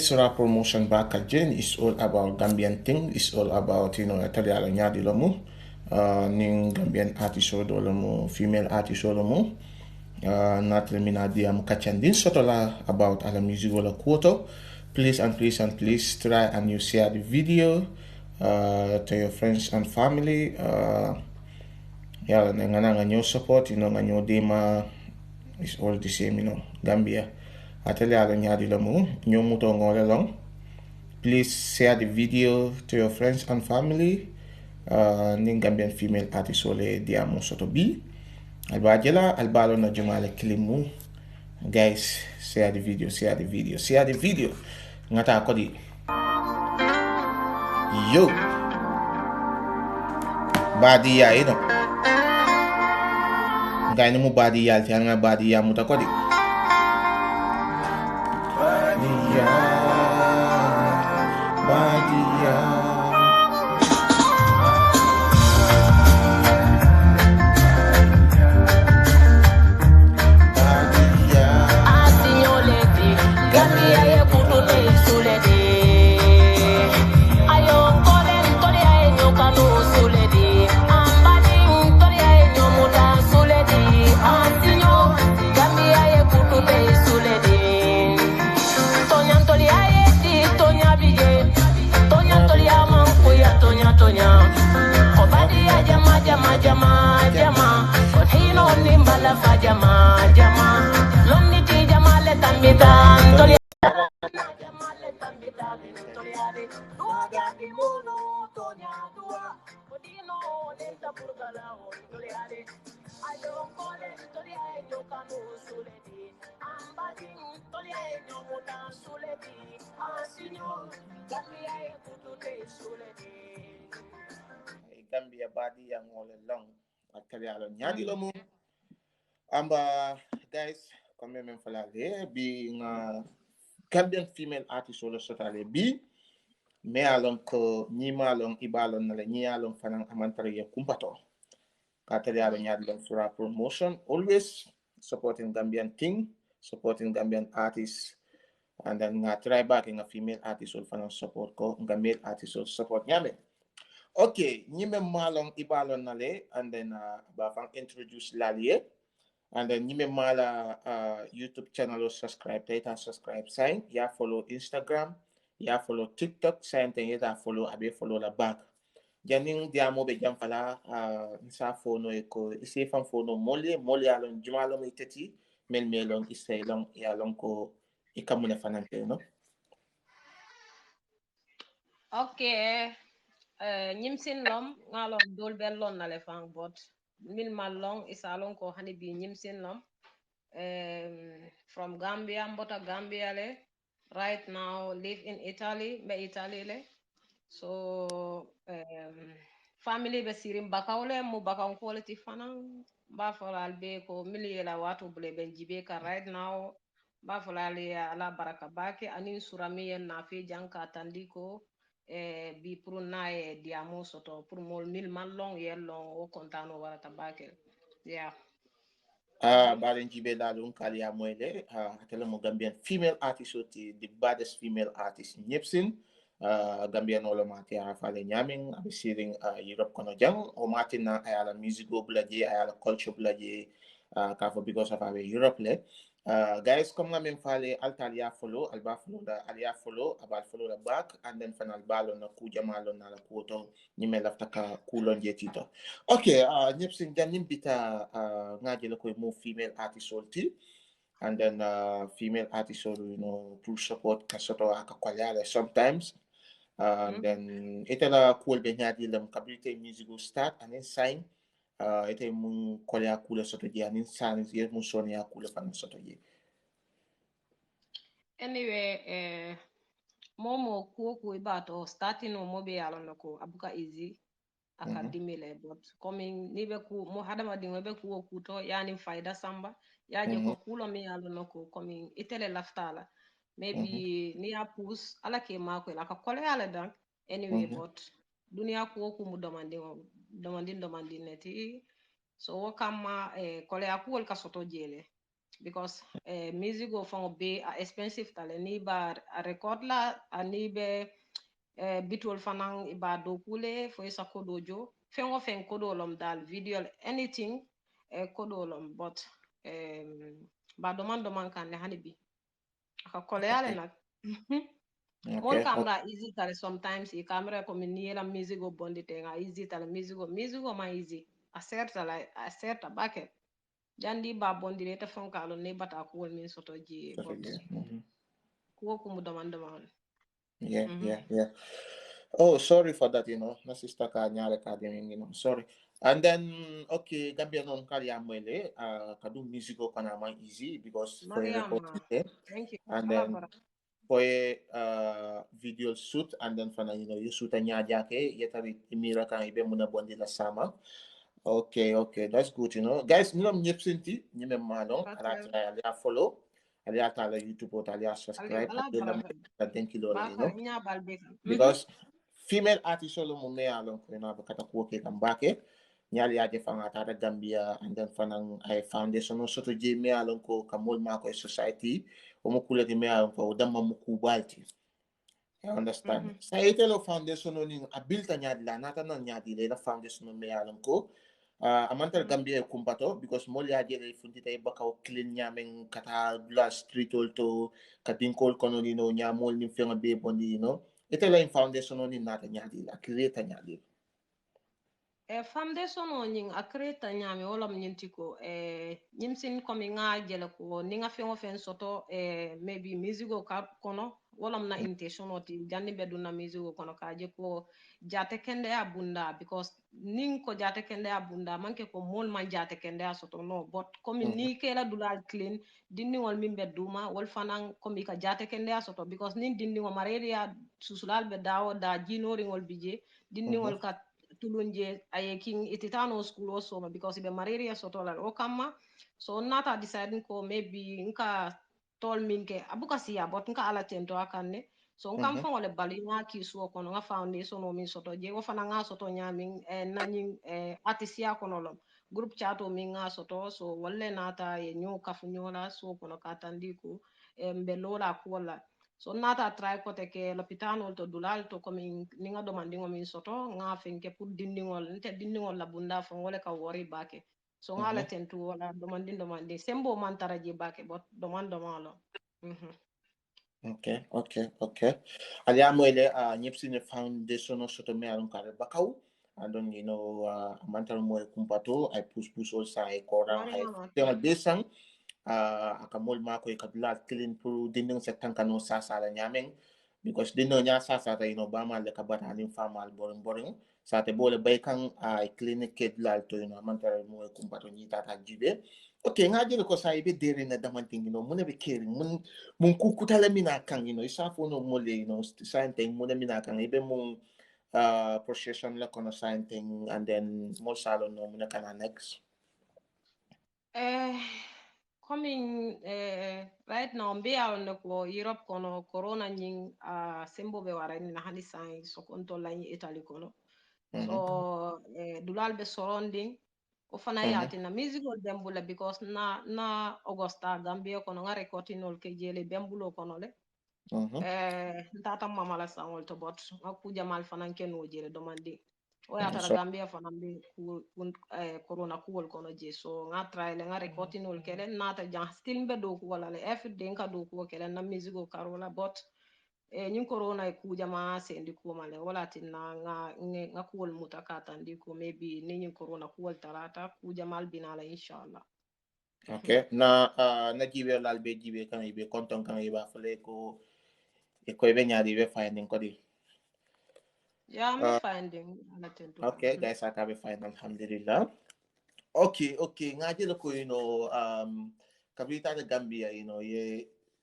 Sura promotion back again is all about Gambian thing. It's all about Italiano nyadi lomu. Ning Gambian artist lomu, female artist lomu. Not lemina dia mukachandin sotola about ala music wala quoto. Please and please and please try and you share the video to your friends and family. Ngana nganyo support, nganyo dema is all the same, Gambia. Atele ala nyadi lomu, nyomuto ngole long. Please share the video to your friends and family. Ning Gambian female artist ole diamo soto bi. Alba jela albalo na jumale kilimu. Guys, share the video, share the video, share the video. Ngata akodi. Yo. Badi ya Gani mu badi ya nga badi ya mutakodi. Badia. Gambia badi yang all along Italiano nyadi lomu. Amba guys, comme même fala le being Gambian female artist solo sotale bi me alon ko nyima alon ibalon na le nyi alon fanan amantare ya kumpato. Italiano nyadi long sura promotion, always supporting Gambian thing, supporting Gambian artists. And then try back in a female artist will fanan support ko nga male artist will support nyame. Okay, nyime malong ibalon nale and then bafang introduce lalie and then nyime mala YouTube channel subscribe data subscribe sign ya follow Instagram ya follow TikTok sign ten ya follow abe follow la back janing diamo be jam fala sa fono ko isi fan fono mole alon jumalo mi teti mel melon isay long ya long ko ikamune fanante no. Okay. Nyimsin lom ngalom dol bellon na le fang bot mil malong isalon ko hani bi nyimsin lom from Gambia mbota Gambia le right now live in Italy be Italy le so family be sirim bakawle mu bakaw quality fanan ba folal be ko miliye la watu bule ben jibe ka right now ba folal ya ala baraka bake anin suramiyen na fi janka tandiko bi pour naye diamo soto pour mol mil man long yellong o kontano wala tabake yeah Baren jibe lalun kali amwele atela mo Gambian female artist oti the baddest female artist nyepsin Gambian olo mati afale nyaming abisiring Europe kono jang o mati na ayala music go blaje ayala culture blaje kafo because of our Europe le guys come nga min fale altalia follow alba follow da alia follow abal follow la back and then final balo na kuja malo na la kuoto nyime lafta ka kulon je tito. Okay, nyepsin janim bita ngaji la koy mo female artist solti and then female artist so to support kasoto akakwalale sometimes and then itala cool be nyadi lam kabite music go start and then sign ite mun kolya kula soto je and then sign ye mun sonia kula fan soto je. anyway momo kuoku ibato starting o mobe yalon ko abuka easy akadimile but coming nibe ku mo hadama dingo be ku okuto yani faida samba yaje ko kulo mi yalon ko coming itele laftala maybe ni a pus ala ke mako la ka kole ala dan anyway but dunia ku oku mu domandin neti so wo kama kole akul ka soto jele because music go from be expensive tale ni ba a record la ani be bitol fanang iba do kule fo isa kodo jo fengo fen kodo lom dal video anything kodo lom but ba doman kan ne hani bi aka kole yale nak mol Okay. camera easy tale sometimes i camera ko min yela music go bondi tenga easy tale music go ma easy a certa baket jandi ba bondi le ta fonkalo ne bata ko min soto ji but ko mu doman Yeah. Oh, sorry for that, My sister ka nyare ka din, Sorry. And then, okay, Gambia non kali amwele, kadu musical kana man easy because for a Mariam, recording there. thank you. And then for a video shoot, and then for you shoot a nyajake, yetari imira kan ibe muna bondi la sama. Okay, that's good, Guys, nilam nyepsinti, nyime malong, ala follow, ala tala YouTube, ala subscribe, ala thank you, because female artist solo mo me along ko na bakata ko ke kambake nyali aje fanga tata Gambia and then fanang ay foundation no soto je me along ko kamol ma ko society o mo kulati me along ko damma mo kubalti you understand sa itelo foundation no ning abilta nyadi la nata non nyadi le la foundation no me along ko amantar Gambia e kumpato because mo liaje le funti tay bakaw clean nyamen kata la street to katinkol kono no nyamol ni fenga be bondi ite la foundation ni nata nyadi la create nyadi foundation o nying a create nyami wala mnyinti ko nyimsin komi nga jele ko ninga fengo fen soto maybe musico kono wala mna intention oti jandi beduna musico kono kaje ko jate kende abunda because ning ko jate kende abunda manke ko mol man jate kende soto no but komi ni kela dulal clean dinni wal min beduma wal fanan komi ka jate kende soto because nin dinni wo malaria susulal be dawo da jinori wal bije dinni wal ka tulunje aye king ititano school also because be malaria soto la o kama so nata deciding ko maybe nka tol minke abuka siya but nka ala tento akanne so nkam fa wala bali nga ki so kono nga foundation o min soto je wo fana nga soto nyamin nanyin artisia kono lom group chat o min nga soto so walle nata ye nyo kafu nyola so kono katandi ko mbe lola ko wala so nata try ko te ke l'hôpital to dulal to komi ninga domandingo min soto nga fenke pour dindingol la bunda fo ngole ka wori bake so nga la tentu wala domandi sembo man taraji bake bot domando okay ali amwele nyepsi ne foundation no soto me alon kare bakaw andon mantal mo kumpato ay push all sa ay koran ay temal besang akamol mako e kadula clean pour dinding se tankano sasa la nyamen because dinno nya sasa ta ba mal ka batanin famal boring sa te bole bay kan ay clinic ked lal to mantal mo kumpato ni tata jibe okay ngaji ko sa ibe dere na damanting mun be caring mun kukutala mina kan isa fo no mole something mun mina kan ibe mun procession la kono something and then mo salon no mun kana next coming right now be on ko Europe kono corona nying sembo be wara ni hali sai so konto la ni Italy kono so dulal be surrounding o fana yati na musical bembula because na Augusta Gambia kono nga recording ke jele bembulo kono le tata mama la sangol to bot aku jamal fana ken o jele domandi o yata la Gambia fana be corona kuwol kono je so nga try le nga recording kele nata jan still be do ko wala le every day ka do ko kele na musical karola bot ñing corona ku jama sendi ko male wala tinna nga kuwol mutakata ndi ko maybe ni ñing corona kuwol tarata ku jamal binala inshallah okay na jibe lal be jibe kan ibe konton kan iba fele ko ko ibe nyaadi be finding ko di I'm finding okay guys aka be find alhamdulillah okay ngaji lo ko kabita de Gambia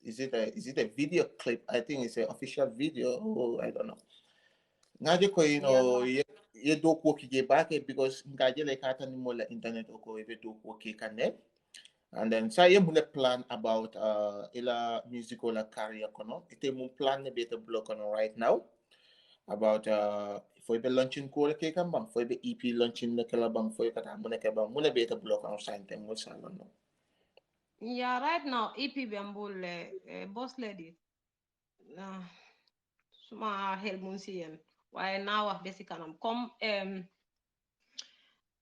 is it a video clip? I think it's an official video. I don't know. Ngaji ko ye do ko ki baake because ngaji le kata ni mo la internet ko e do ko ki kanne. And then sa ye mune plan about ila musical career kono. Ite mun plan ne beta block kono right now about for be launching ko ke kan bang for be EP launching le kala bang for kata mune ke bang mune beta block on sign tem mo salon no. Yeah, right now, EP Bambule, boss lady, suma hel mun si yen. Waaye naa wax besi kanam comme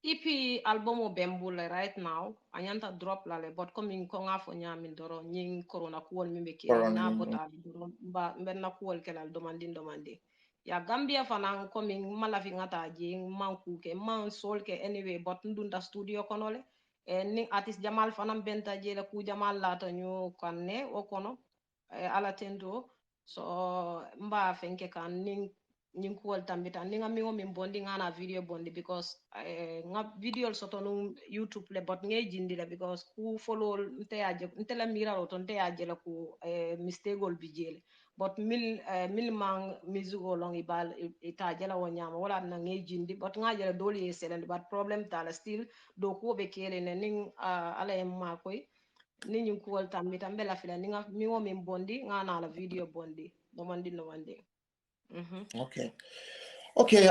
EP album o Bambule right now, anyanta drop lale, but coming konga fo nyamin doro, nying corona kuol mimeke, na bota doro, mbenna kuol kelal domandi. Ya Gambia fanang coming malafi ngata jing man kuke, man sol ke anyway, but ndunda studio konole. Ning artist Jamal fanam benta jela ku Jamal lata nyu kanne o kono ala tendo so mba fenke kan ning kuol tambita ninga mingo min bondi ngana video bondi because nga video soto num YouTube le but ngay jindi le because ku follow nte la mira o ton te ajela ku mistake ol bijele but mil mang musigo long ibal ita jela wonyama wala na ngay jindi but nga jela doli selend but problem tala still do ko be kele ne ning ala ma koy ni ñu kuwol tambi tambe la fila ni nga mi wo min bondi nga na la video bondi no mandi Okay. Okay,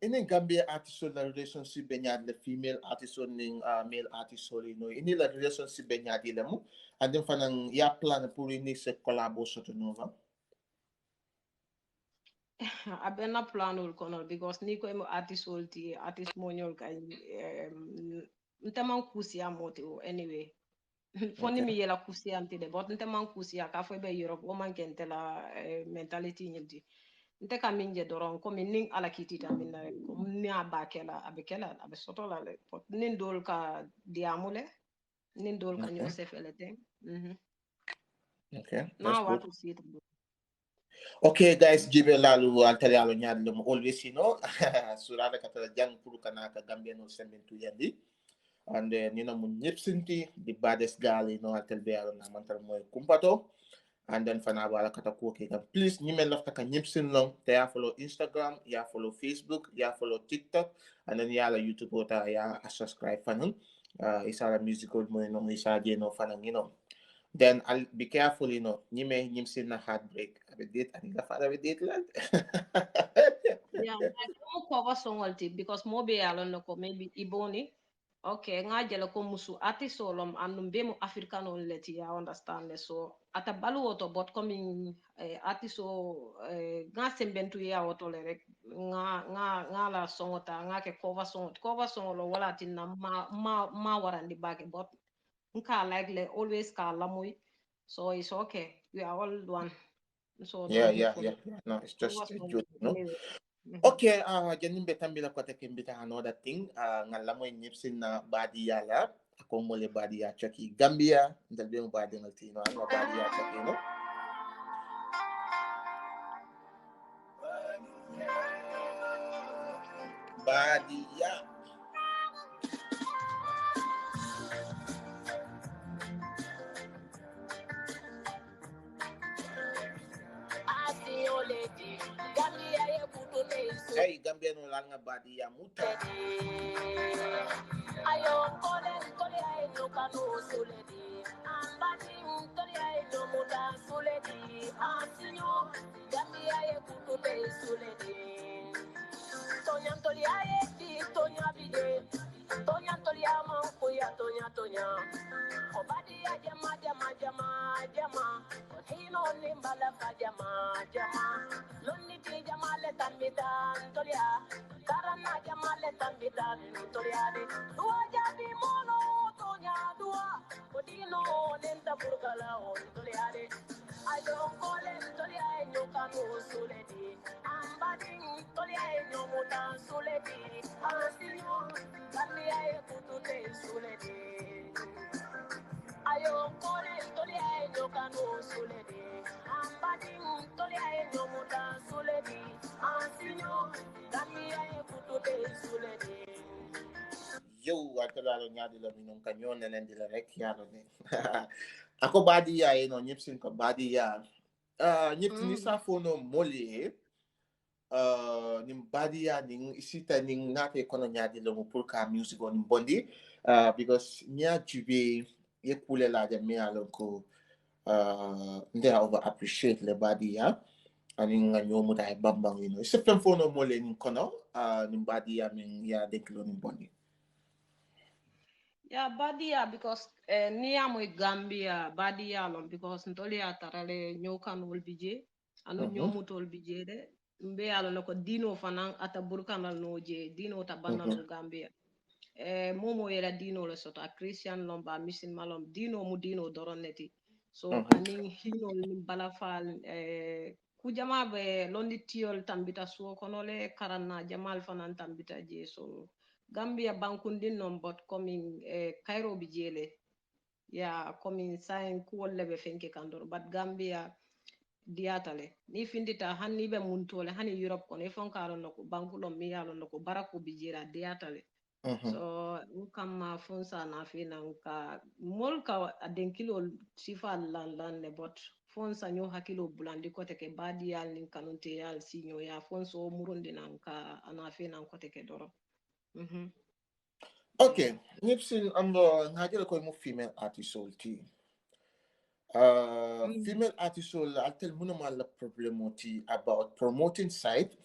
in Gambia artist la relationship benyad le female artist ning male artist no ini la relationship benyad le mu and then fanang ya plan pour ini se collabo soto nova. abena planul kono because ni ko mo artist wolti artist monyol kay ntaman kusi amote anyway foni mi yela kusi anti de but ntaman kusi ka fo be Europe o man kente la mentality nyilti nte ka min je doron ko min ning ala kitita min na ko ni abakela abe soto la le pot nin dol ka diamule nin dol ka nyo sefelete Okay, now what to see it. Okay, guys, jibe lalu altarialo nyadlo mo always surada kata jang puru kana ka Gambia no sementu yandi and nina mo nyepsinti the baddest gal altalbealo na mantal mo kumpato and then fana wala kata ko ke please nyime lafta ka nyepsin long te ya follow Instagram ya follow Facebook ya follow TikTok and then ya la YouTube ota ya subscribe fanun isala musical mo isa no fanang then I'll be careful, nyimsin na heartbreak. Abi date, ani ka fara with date land. Yeah, I don't cover song alti because mobe alon ko maybe iboni. Okay, nga jela ko musu ati solom andum be mo africano leti ya understand so ata balu oto but coming ati so nga sembentu ya oto le rek nga la songota nga ke cover song lo wala tin na ma warandi bake but nka like le always ka lamoy so it's okay we are all one so Yeah. No, it's just a joke, no? Okay, janin betambi la kwata kimbita another thing. Ngala mo nyipsin na badi yala. Ako mo le badi ya chaki Gambia. Dalbi mo badi ng tino. Ano badi ya chaki, no? Badi ya. Hey, Gambia no lang nga badi ya muta. Ayo kole ay no kanu suledi. Ambati kole ay no muta suledi. Asinyo Gambia ye kutule suledi. Tonya tolia ye di tonya bide. Tonya tolia mankuya tonya. Obadi ya jama. Hino nimbala ka jama. Lonni ti jama le tambitan tolia. Karana jama le tambitan tolia de. Dua jabi mono tonya dua. Kodino nenda burgala on tolia de. Ayo kole tolia nyukanu suledi. Ambading tolia nyomutan suledi. Asinyo Gambia kutute suledi. Ayo kole tolia nyukanu suledi. Ambading tolia nyomutan suledi. Asinyo Gambia kutute suledi. Yo, atalalo nga dila minong kanyon na nandila rek yano ni. Ako badi ya nyipsin ko badi ya. Nyipsin isa fono moli nim badi ya ning isita ning nake kono nya dila mo purka music on bondi because nya jube ye kule la de me alon ko nde over appreciate le badi ya ani nga nyomu dai bambang isa fen fono moli ning kono nim badi ya min ya deklo nim bondi. Yeah, badia because niya mo Gambia badia lon because ntoli atarale nyokan wol bije anu nyomutol bije de mbe alo no ko dino fanan ata burkanal no je dino ta banano Gambia momo yela dino le soto a Christian lomba mission malom dino mu dino doron neti so anin hinol ni balafal ku jama be londi tiol tambita suo kono le karanna jamal fanan tambita je so Gambia bankundin non bot coming Cairo bi jele ya coming sign kuwol lebe fenke kandor but Gambia diatale ni findita hanni be muntole hani Europe kono e fon karo noko bankulo mi yalo noko barako bi jela diatale so ukama funsa na fina ka molka adenkilo sifa lan ne bot fonsa nyo hakilo bulandi kote ke badi yal nin kanunte yal sinyo ya fonso murundi nan ka ana fina kote ke doro Okay, Nipsin ambo ngajela ko mo female artist solti. Female artist sol altel muna mala problemoti about promoting site.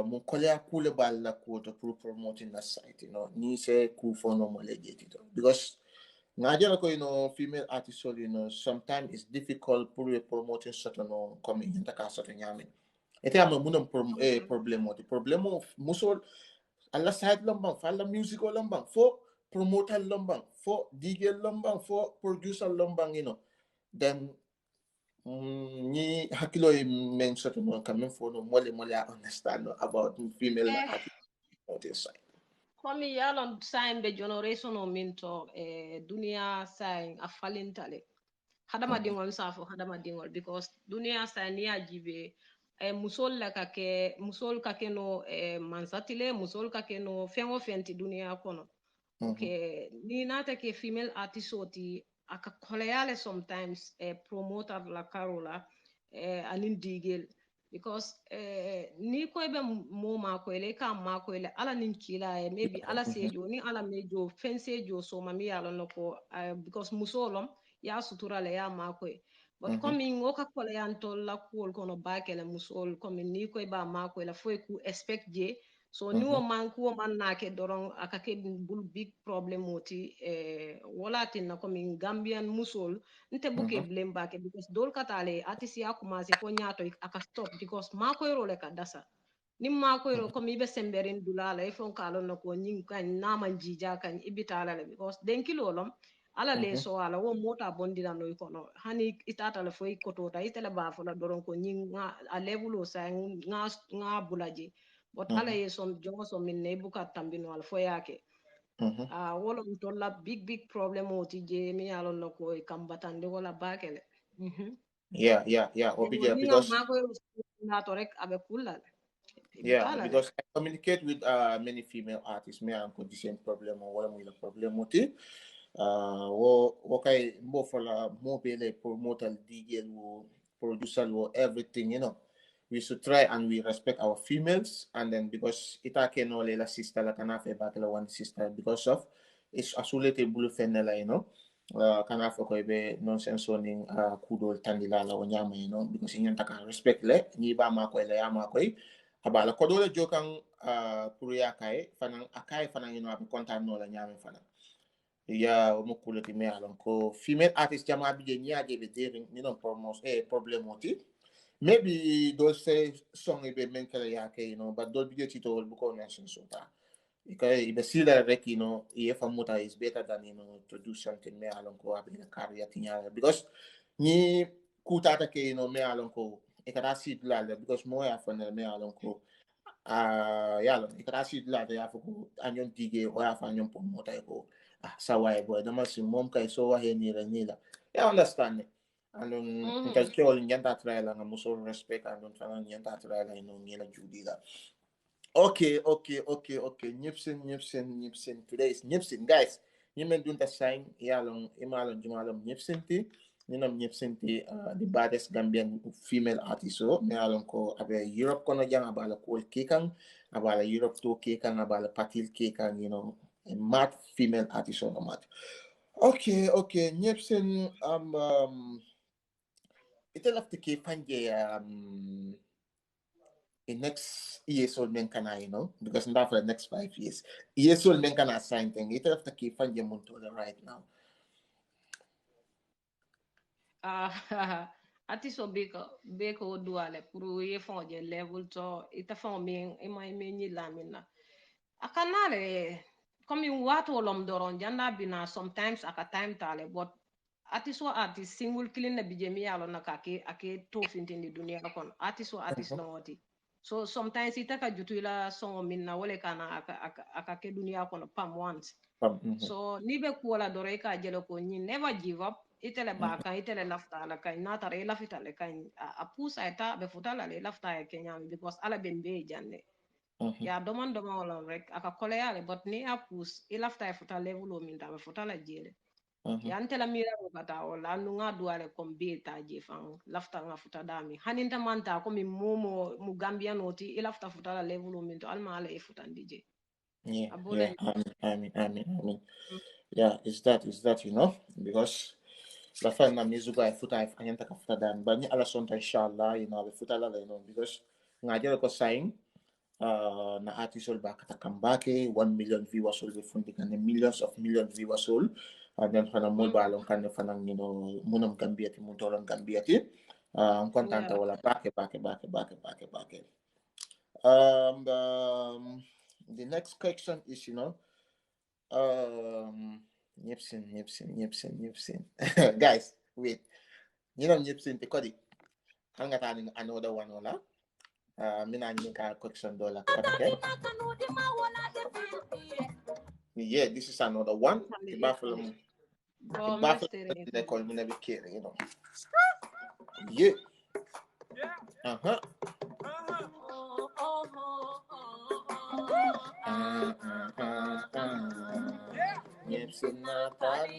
Mo kolea kule balla ko to promoting the site, you know, ni se ku for normal legit because ngajela ko female artist sol, sometimes it's difficult pour promoting certain coming in the casa to nyame. Ete ama muna problemoti. Problemo musol alla side lambang, falla musical lambang, for promoter lambang, for DJ lambang, for producer lambang, then ni hakilo mention no coming for no mole I understand about female artist side. komi yalon sign be generation o minto dunia sign a falintale hadama dingol safo hadama dingol because dunia sign ya jibe musol la kake musol kake no mansatile musol kake no fengo fenti dunia kono okay ni nata ke female artist oti aka koleale sometimes promoter la karola anin digel because ni ko be mo ma ko le ka ma ko le ala nin kila maybe ala sejo ni ala mejo fensejo so mami ala no ko because musolom ya sutura le ya ma ko but coming o ka kole yan to la ko kono ba ke le musol comme ni ko ba ma ko la fo ku expect je so ni wo man ko man na ke doron aka ke bul big problem moti wala tin na coming Gambian musol nte buke blame back because dol katale artist ya commencé fo nyaato aka stop because ma ko role ka dasa nim ma ko ro comme ibe semberin dulala e fon kalo no ko nyin kan na man jija kan ibitala le because den kilolom ala le so ala wo mota bondira no ikono hani itata le foi kotota itele ba fo la doron ko nyin nga a level o sa nga bulaji but ala ye som jongo som min ne buka tambino al fo yake wolo tolla big problem o ti je mi yalo no ko kambatande wala bakele Yeah, obija because ma ko na to rek abe kulal because I communicate with many female artists me am the same problem or wala mo ila problem oti wo kay mo fola mo bele promoter DJ wo producer wo everything, we should try and we respect our females, and then because ita can only la sister la kana fe battle one sister because of it's asulete bulu fenela, kana fa ko be nonsense owning kudol tandila la wanyama, because in taka respect le ni ba ma ko le ya ma ko abala ko dole jokan puriya kai fanan akai fanan abi kontan no la nyame fanan ya mo kulati me alon ko female artist jama bi je nyaade be derin ni non promos problem oti maybe those say song be men kala ya ke, but those be tito wol buko nation sota because ibe sila rek, if a muta is better than, to do something me alon ko abi na career tinya because ni kutata ke, me alon ko e kata sit la because mo ya fanel me alon ko yalo ikarashi la de afuku anyon dige o ya fa anyon pomota ko sawa e boy dama si mom kai so wa he ni la ya understand anun intal kol nyanta trailer nga muso respect anun fa nyanta trailer no ni la judi la okay nyipsin today is nyipsin guys nyimen dunta sign yalo imalon jumalom nyipsin ti ninam nyipsinti the baddest Gambian female artist so me alon ko abe Europe kono jang abala ko kekan abala Europe to kekan abala patil kekan, a mad female artist so no mad. Okay nyipsin ite lafti ke panje in next years old men can you know because not for the next 5 years years old men can assign thing it have to keep on your montola right now. Ah, ati so beko duale puru ye fon je level to ita fon min ima ni lamina akanale comme wato lom doron janda bina sometimes aka time tale but ati so ati single clean na bijemi yalo na kake ake to fintindi dunia kon ati so ati slongoti so sometimes ita ka jutuila songo minna wole kana aka ke dunia kon pam once. So ni be kuola dore ka jelo ko ni never give up itele ba kan itele lafta la kan na tare lafita le kan a pusa eta be futala le lafta e kenya because ala ben be janne ya doman doma wala rek aka kole yale but ni a pus i lafta e futa level o min ta be futala jele ya ntela mira ko kata wala nu nga duale kom be ta je fan lafta nga futa dami haninta manta ko mi momo mu gambia noti i lafta futala level o min to alma ala e futa ndije Yeah, abole I mean. Yeah, it's that, you know, because la fa na mizuga e futa e fanyanta ka futa dan ba ni ala sonta inshallah, you know, be futa la you know, because ngaje ko sign na article ba kata kambake 1 million viewers all be fundi kan millions of million viewers all and then fana mo ba lon kan fana you know munam gambia ti mun tolon gambia ti kontanta yeah. wala bake. The next question is, you know, Nipsin. Guys, wait. You know Nipsin te kodi. Hanga tani another one wala. Mina ka question dollar okay? Yeah, this is another one. The Buffalo. The Buffalo they call me never care, you know. Yeah. Uh-huh. Nipsin na tali.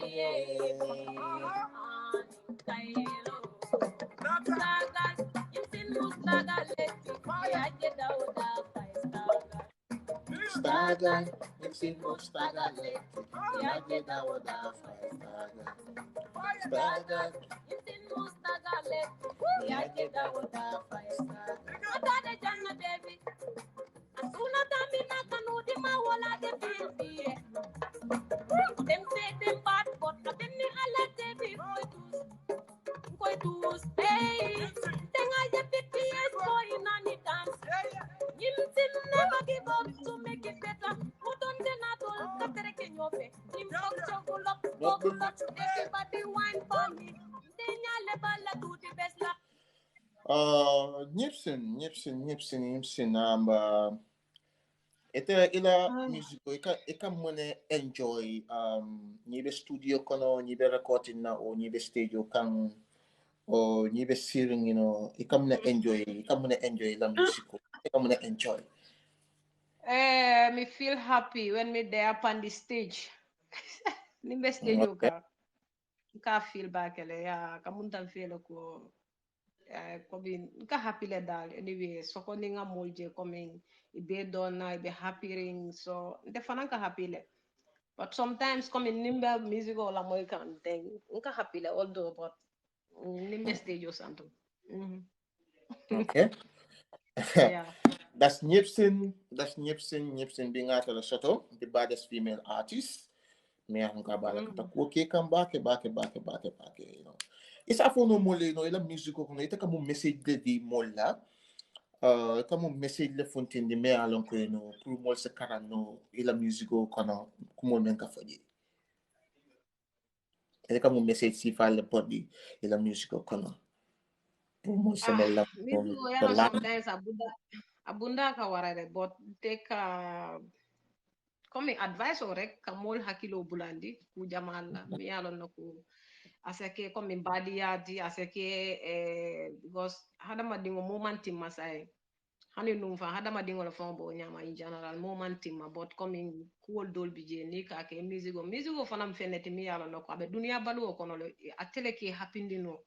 Staga, Nipsin mo staga le. Yage da wada staga. Staga, Nipsin mo staga le. Yage da wada staga. Atade janna Devi. Asuna dami na kanudi ma wala de bibi. Dem say dem bad but dem ni ala Devi koi tus. Hey, tenga ye BTS boy in any dance. Nipsin never give up to make it better. Put on the natal, katere kenyope. Nim tok chocolate, everybody wine for me. Denya lebala do the best la. Nipsin. Ite ila musico, ika mone enjoy nibe studio kono, nibe recording na o nibe studio kang o nibe singing, you know, ika mone enjoy la musico. Ika mone enjoy. Me feel happy when me there up on the stage. Nimbe stage Okay. ka feel back ele ya kamunta feel ko kobi ka happy le dal anyway so ko ninga molje coming ibe dona ibe happy ring so the fana ka happy le but sometimes coming nimbe music la moy kan thing nka happy le although but nimbe stage o santo Okay. yeah. That's Nipsin being out of the shuttle, the baddest female artist. Me ang kabala kata okay come back, you know. Isa fo no mole no ila music ko no ita ka mo message de di mola. Ita mo message le fontin di me alon ko no pro mol se karano ila music ko no kumo men ka faji. Ita ka mo message si fa le body ila music ko no. Pro mol se mela Maybe the sometimes abunda ka warare but take comme advice o rek kamol hakilo bulandi ku jamala mi yalon nako asake comme badiyati asake because hadama dingo momentum masay hani num fa hadama dingo la fombo nyama in general momentum but comme kuol dol bije ni ka ke musigo fanam feneti mi yalon nako abe dunia balu ko no atele ki hapindino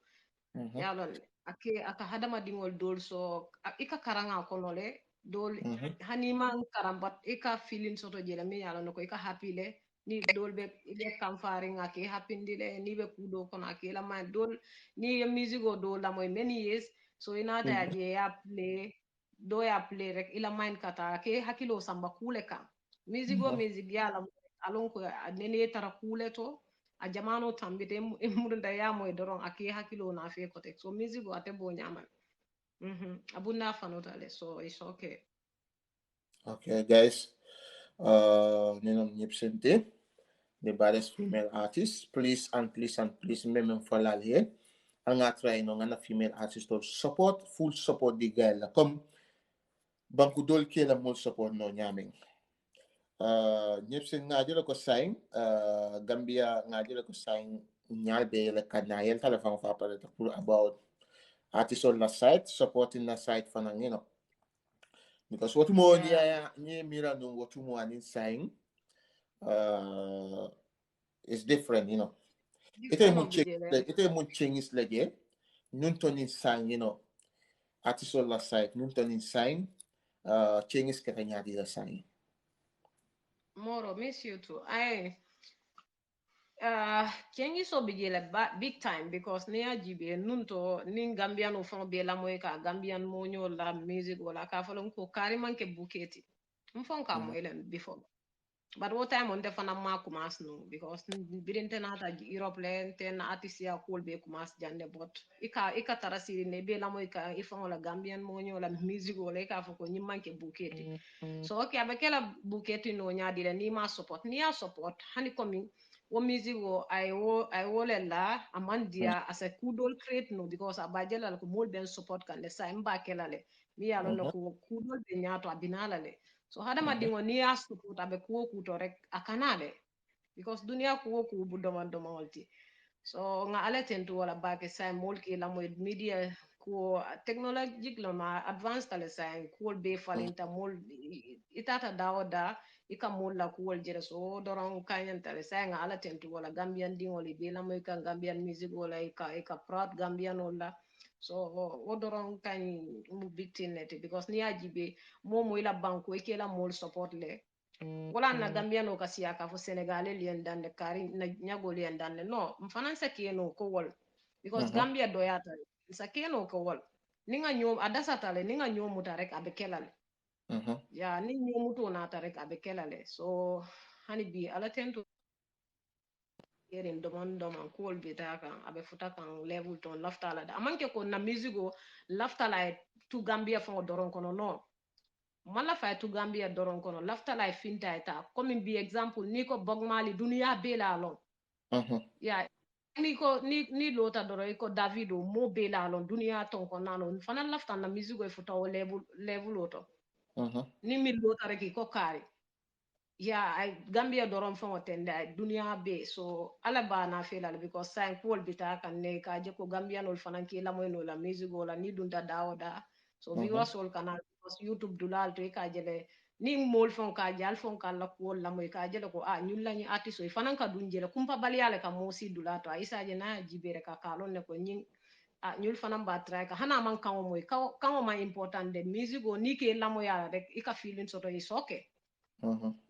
yalon aka hadama dingol dol so ika karanga ko nole dol hani man karambat ika feeling soto jela mi yalon ko ika happy le ni dol be kam faring ake happy ndile ni be kudo kono ake la man dol ni music o dol la moy many years so inata je ya play doya play rek ila mind kata ke hakilo samba kule kam music o Mhm. music yala alon ko nene tara kule to a jamano tambite murunda ya moy doron ake hakilo na fe kote so music o ate bo nyamal abunda fanotale so it's okay. Okay, guys. Ninom Nyipsente, the baddest female artist. Please and please and please, remember for Lali. Ang try no nga female artist to support, full support the girl. Come, banku dol ke la mul support no nyaming. Nyipsen nga jela ko sign, Gambia nga jela ko sign nyal be la kanayel telefon fa pare about artist on the site, supporting the site for because what more Yeah, near mira no what more an sign uh is different, different obidele. Ite mun changes lege, nun tonin sign, artist on the site, nun tonin sign, changes katanya di la sign. Moro miss you too. I kengi so bigele big time because ne ajibe nunto nin Gambian o fon be la moy ka Gambian mo la music wala ka falon ko carrément ke buketi mfon ka mo elen before but what time on defana ma kumas no because birinte nata Europe len ten artisia cool be kumas jande but ika tarasiri ne be la moy ka ifon la Gambian mo la music wala ka fo ko nyimman ke buketi so okay abekela buketi no nyadi le ni ma support ni ya support hani komi wo music wo I wo le la amandia as a kudol create no because abajela ko mol ben support kan le sa mba kela le mi ya lon ko kudol be nyato abinala le so hada madingo ni ya support abe ko kuto rek akanale because dunia ko ko bu domando malti so nga ala tentu wala bake sa mol ki la mo media ko technologique la ma advanced tale sa ko be falinta mol itata dawoda ika mol la ko jere so doron kanyan tale sa nga ala tentu wala gambian dingoli be la mo ka gambian music wala ika proud gambian wala so o doron kan mu victinete because ni ajibe mo ila banko ke la mol support le wala na Gambia no kasiya ka fo Senegalais lien dande kari na nyago lien dande no mfanan sa keno ko wol because Gambia do yata sa keno ko wol ninga nyom adasa tale ninga nyom mutarek abe kelale ya ni nyom muto na tarek abe kelale so hani bi ala tento yerin doman ko bita kan abe futa kan level ton laftala da amanke ko na musigo laftala tu Gambia fo doron kono no mala fay tu Gambia doron kono lafta lay finta eta comme bi example ni ko Bob Marley dunia bela lon ya ni lota doro ko Davido mo bela lon dunia ton ko nano fana lafta na music e futa o level oto ni mi lota reki ko kari ya ay Gambia doron fon otende ay dunia be so ala ba na fela because sign ko bita kan ne ka je ko Gambia no fana ki la moy no la music wala ni dunda dawoda so viewer sol canal because YouTube dulal to ka jele ni mol fon ka jal fon ka la ko la moy ka jele ko nyul lañu artiste fanan ka dun jele kumpa baliyale ka mo si dulato isa je na jibere ka kalon ne ko nyin ñul fanan ba try ka hana man kan moy kan ma important de music o ni ke la moy ala rek ika feeling soto is okay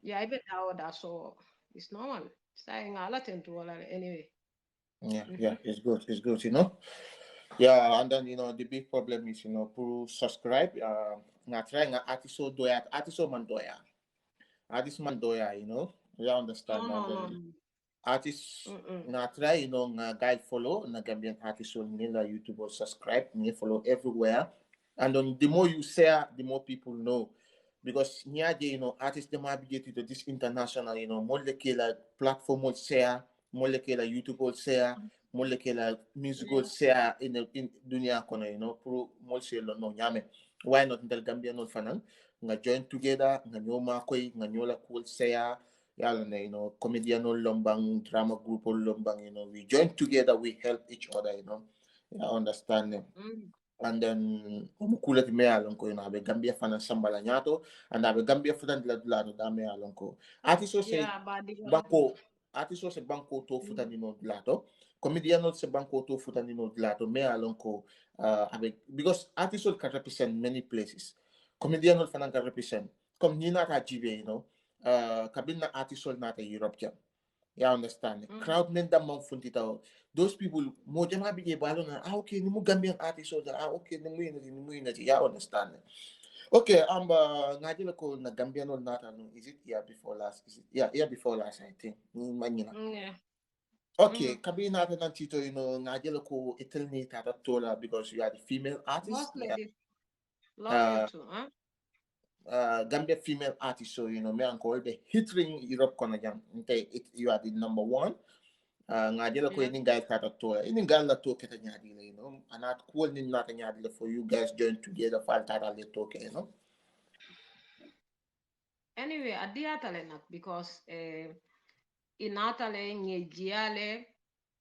yeah ibe dawoda so it's normal saying ala tentu wala anyway Yeah, it's good, Yeah, and then the big problem is pour subscribe. Nga try nga artiso mandoya, artist mandoya. You understand? no And no then no artist Mm-mm. nga try nga guide follow na Gambian artist on nila YouTube or subscribe, nga follow everywhere. And then the more you share, the more people know. Because niaje artists them navigate to this international molecular platform will share, molecular YouTube will share, molecular music will share in dunia kono pro mol share no nyame. Why not ndel Gambia no fanan nga join together nga nyoma koy nga nyola cool share yalla ne comedian no lombang drama group or lombang we join together, we help each other I understand them. Mm. And then umukula ti mea lonko abe Gambia fana sambala nyato and abe Gambia futan dula da mea lonko atiso se Yeah, but the banko atiso se banko to futan no dulato comedian no se banko to futan no dulato mea lonko abe because atiso can represent many places, comedian no fana can represent comme ni nata jibe kabina atiso nata Europe jam. Yeah, understand. Crowd men that man funti tao. Those people mo jama bige balo na okay ni mo Gambian artist so okay ni mo yun. Yeah, understand. Okay, ngajila ko na Gambian or not, is it year before last? Is it year before last, I think. Manina. Yeah. Okay, kabi natin ng tito, ngajila ko itil ni Tata Tola because you are the female Boss artist. Yeah. lady, love you Uh, too, huh? Gambia female artist, so me uncle the hitting Europe kono jam. You are the number one. Ngajila ko Yeah. ini guys Tata Tola. Ini gal la to kita nyadila, Anat cool ni nata nyadila for you guys join together for Tata le toke, Anyway, adiatale nak because inatale ngejiale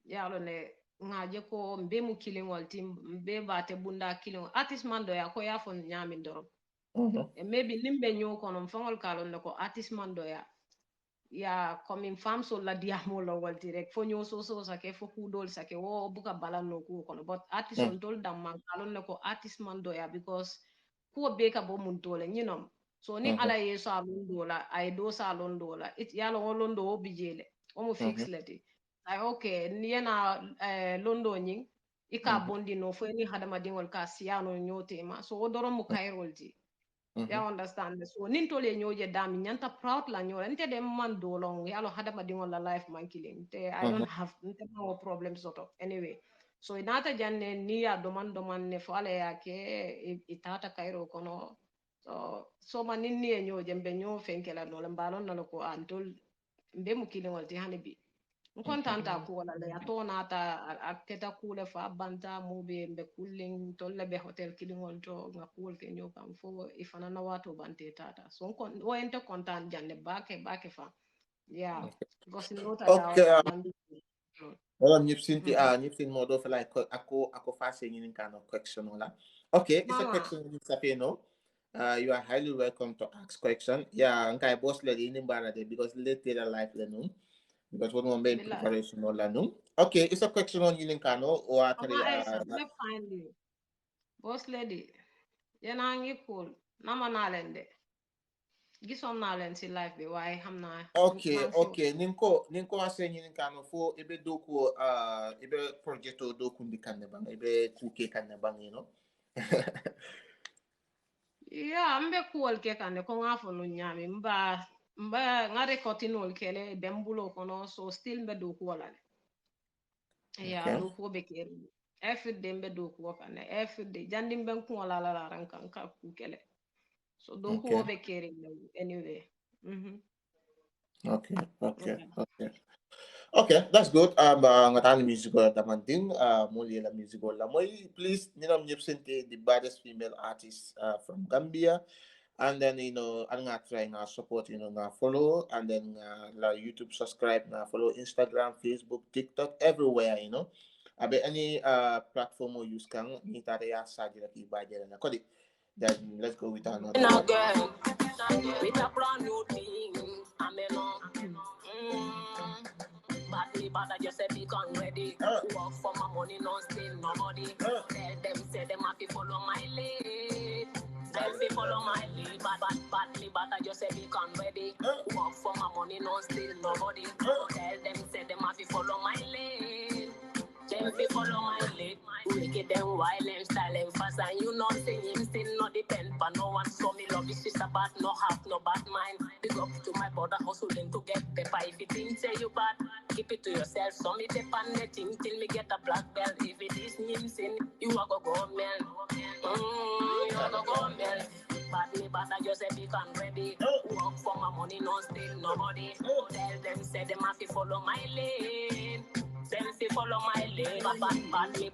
yalo ne ngaje ko mbe mu kilingol tim mbe bate bunda kilingol artist man do ya ko ya fon nyami ndoro e maybe nimbe nyo kono mfangol kalon ko artist man do ya comme femme so la diamo lo wal direct fo nyo so sake fo kudol sake wo buka balano ku kono but artist on tol dam man kalon ko artist man do ya because ko be ka bo mun tole so ni ala ye sa dola ay do sa dola it yalo londo o bijele o mo fix leti ay okay ni yana londo nyin ika bondi no fo ni hadama dingol ka siano nyote ma so o doro mo kayrolti ya understand so nin tole nyoje dami nyanta proud la nyola nte de man dolong yalo hadama dingol la life man killing te I don't have nte no problem sort of anyway so inata janne ni ya doman ne fo ala ya ke itata kayro kono so man ni e nyoje mbe nyo fenkela no lambalon na ko antol mbe mu kilingol ti hani kontanta ko wala ya to nata aketa kule fa banta mube mbe kulling tolle be hotel kilingol to nga kul ke nyo kam fo ifana na wato bante tata so kon o ente kontan janne bake fa yeah because nota da Okay. bandi Nyipsin mo do for like ako fast in kind of question wala. Okay, it's a question ni sapeno. You are highly welcome to ask question. Yeah, angkay boss lady ni bara de because later life le nung. Because one more main preparation wala nung. Okay, it's a question on yun kano o atari finally boss lady yana ngi cool nama nalende gisom nalen si life be why hamna okay ninko ase yun kano fo ibe doku ibe progetto doku ndi kanne bang ibe kuke kanne bang yeah mbe kuwol ke kande ko ngafo no nyami mba ngare kotinol kele bembulo kono so still mbe do kuwolale yeah do ko be keri every day mbe do ko kande every day jandi mbe ko wala la ran kan ka ku kele so do ko be keri anyway Okay, that's good. Ngatani musical tamanting. Muli la musical la moy. Please, nyipsente the baddest female artist from Gambia, and then ang nga try nga support nga follow, and then la YouTube subscribe nga follow Instagram, Facebook, TikTok, everywhere. Abe any platform mo use kang ni tarea sa jira ki bajela na kodi. Then let's go with another. With a brand new thing, but I just say become ready. Work for my money, no still nobody. Tell them, say them have to follow my lead. Them fi follow my lead, but I just say become ready. Work for my money, no still nobody. Tell them, say them have to follow my lead. Them fi follow my lead. Wicked them wild and style and fast, and you know say him still not depend but no one. So me love this sister bad, no have no bad mind. Big up to my brother hustling to get pepper. If you think say you bad, keep it to yourself. So me tap on the thing till me get a black belt. If it is Nimsin, you a go man. You a go man. But I just say become ready. Work for my money, no still nobody. Tell them say them have to follow my lane. Them say follow my lane.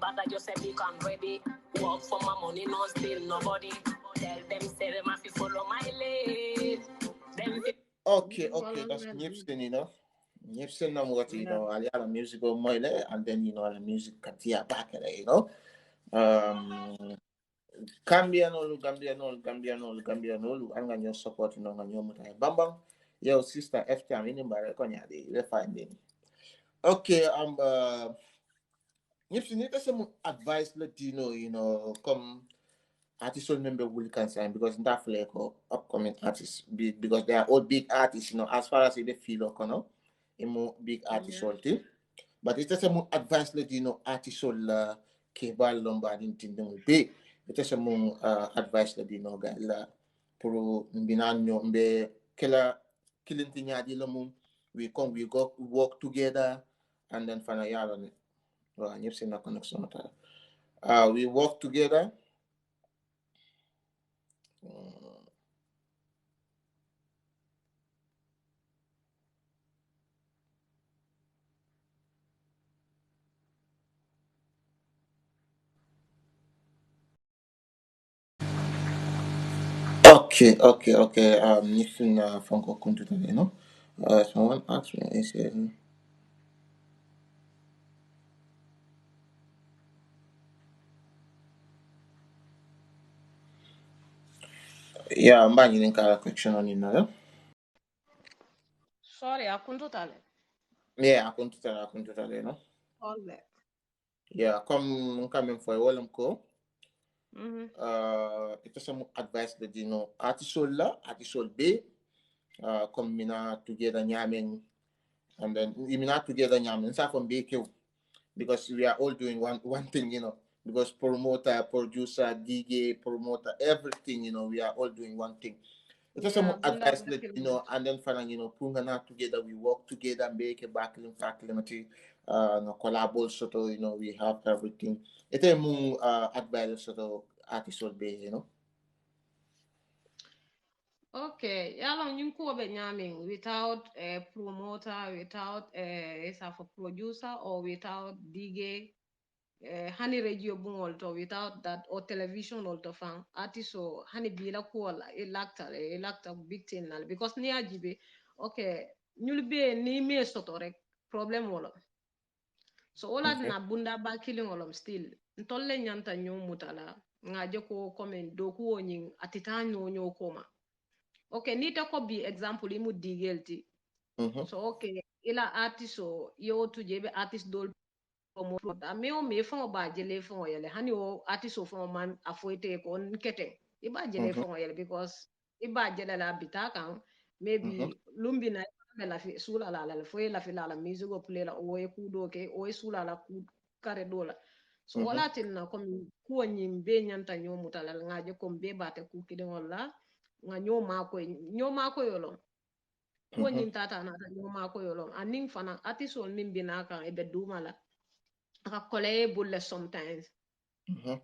But I just say become ready. Work for my money, no still nobody. Tell them say them have to follow my lane. Okay, that's Nipson, Nipson na mo ali ala musical moile, and then ala music katia back, Gambianolu, ang ganyo support no ganyo mo tayo. Bambang, yo sister F Jam ini bare ko nya di le finding. Okay, Nipson nito sa advice Latino, come artists will member will concern because that like upcoming artists because they are all big artists, as far as they feel big artists but it's just a advice artists kebal lomba din tindong big. Ito sa mong advice la guy la pour binan ñom be kela kilinti ñaadi la mum we come we go work together and then fana yalla ne wa ñep ci na connection ta we work together okay. Nixon Funko Kuntu today, no? Someone asked me, he said, yeah, I'm buying in car question on you know. Sorry, akuntu tale. Yeah, I couldn't tell you, no? All that. Yeah, come coming for a while, ko. Mm-hmm. Ito some advice that you know, artisol B, come mina together nyamin, and then mina together nyamin, sa from BQ. Because we are all doing one thing, you know, because promoter, producer, DJ, promoter, everything, you know, we are all doing one thing. It's some advice that, you know, and then finally, you know, putting together, we work together, make a backing faculty, no collabo, sort of, you know, we have everything. It's a more advice sort of artist will be, you know. Okay, yalo nyun ko be nyaming without a promoter, without a producer, or without DJ, hani radio bungol to without that, or television or to fan artist so hani bila ko elacta big thing nal because ni ajibe okay nyul be ni me soto rek problem wala so ola Okay. na bunda ba killing olom still ntolle nyanta nyomutala ngaje ko comment do ko nyin atita nyonyo koma okay ni ta ko bi example imu digelti so okay ila artist so yo to jebe artist dol promote me o me fon ba jele fon yele hani o artist o fon man afoite ko nkete iba jele fon yele because iba jele la bitaka maybe lumbi na la fi sula la fo la fi la music o play la o e kudo ke o e sula la ku kare dola so wala tin na comme ko nyimbe nyanta nyomuta la ngaje ko be bate ku kidin wala nga nyoma ko yolo ko nyin tata na nyoma ko yolo aning fana artist on min binaka e be dumala aka kole bulle sometimes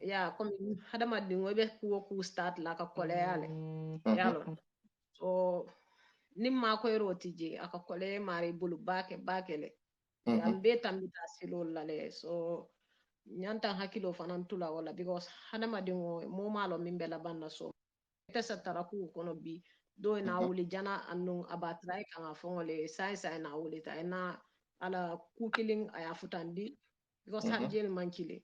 yeah comme hadama dingo be ku start la ka kole ale yalo so nimma ko rotije aka kole mari bulu bakele ambe tambita silol lale so nyanta hakilo fanan tula wala because hadama dingo mo malo min be la banna so tesa taraku kono bi do na wuli jana annun abatrai kan afongole sai na wuli ta na ala kukiling aya futandi because hanjel mankile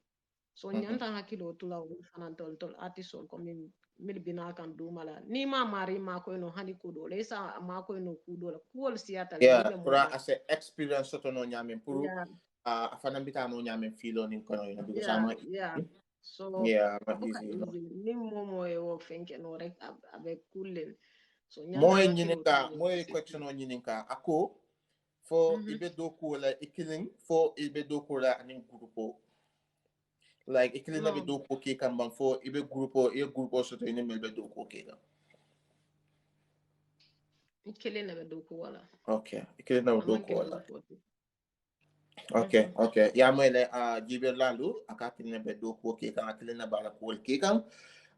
so nyanta hakilo tula wuli fanan tol artist ko min mil bina kan du mala ni ma mari ma ko no hani kudo le sa ma ko no kudo la kuol siata le yeah pura as a experience soto no nyamen puru afana bita no nyamen filo ni kono you know because so yeah easy ni momo e wo fenke no rek avec kulen so moy nyininka moy question on nyininka ako fo ibe doko la ikiling fo ibe doko la anin grupo like ikiling na be doko ke kan ban fo ibe grupo soto ni melbe doko ke da ikiling na be doko wala okay ikiling na be doko wala okay ya moyle jibe lalu akati ne be doko ke kan ikiling na bala ko ke kan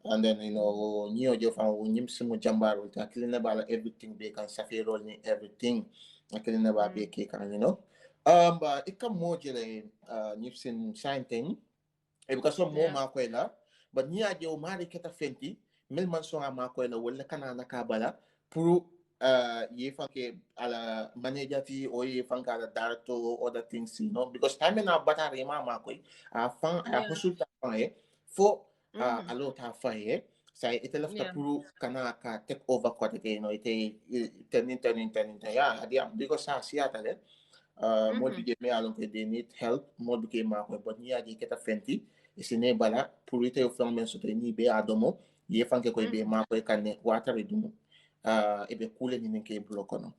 and then you know nyo je fa nyim simu jambaro ta ikiling na bala everything be kan safero ni everything ikiling na ba be ke kan you know but ikam mo jele nyipsin shine because some more makoyla but ni aje o mari keta fenti mel man so makoyla wala kana na kabala pour ye fanke ala manager ti o ye fanka ala director or other things you know because time na batare ma makoy a fan a consulta fan fo alo ta fa ye sai ite lafta pour kana ka take over ko te no ite tenin ya adia because sa siata le more big me along they need help more big makoy but ni aje keta fenti isine bala pour ite film men so te ni be adomo ye fanke ko be makoy kanne watare dumu ebe kule ni ke bloko no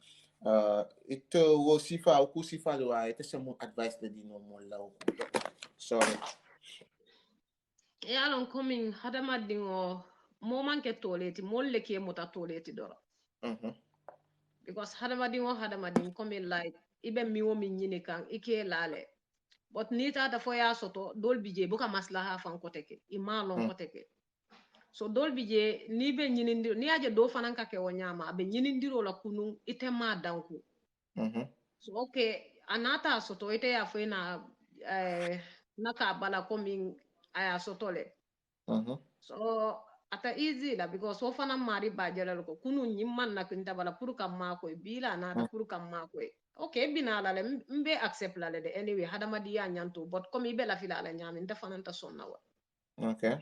ito wo sifa ku sifa lo ite some advice de dino mo law sorry alon coming hadama dingo mo manke toleti mo leke muta toleti doro because hadamadin come like ibe miwo min nyini kan ike lale but ni tata fo ya soto dol bije buka maslaha fan koteke ima lon koteke so dol bije ni be nyinindiro ni aje do fanan ka ke wonyama be nyinindiro la kunu ite ma danku so okay anata soto ite ya fo ina naka bala komin aya soto le so ata easy la because so fana mari bajela ko kunu nyimman na kinta bala pour kam mako bila nata pour kam mako okay bina la le mbe accept la le de anyway hadamadi ya nyanto but comme ibe la fila la nyami nda fana ta sonna wa okay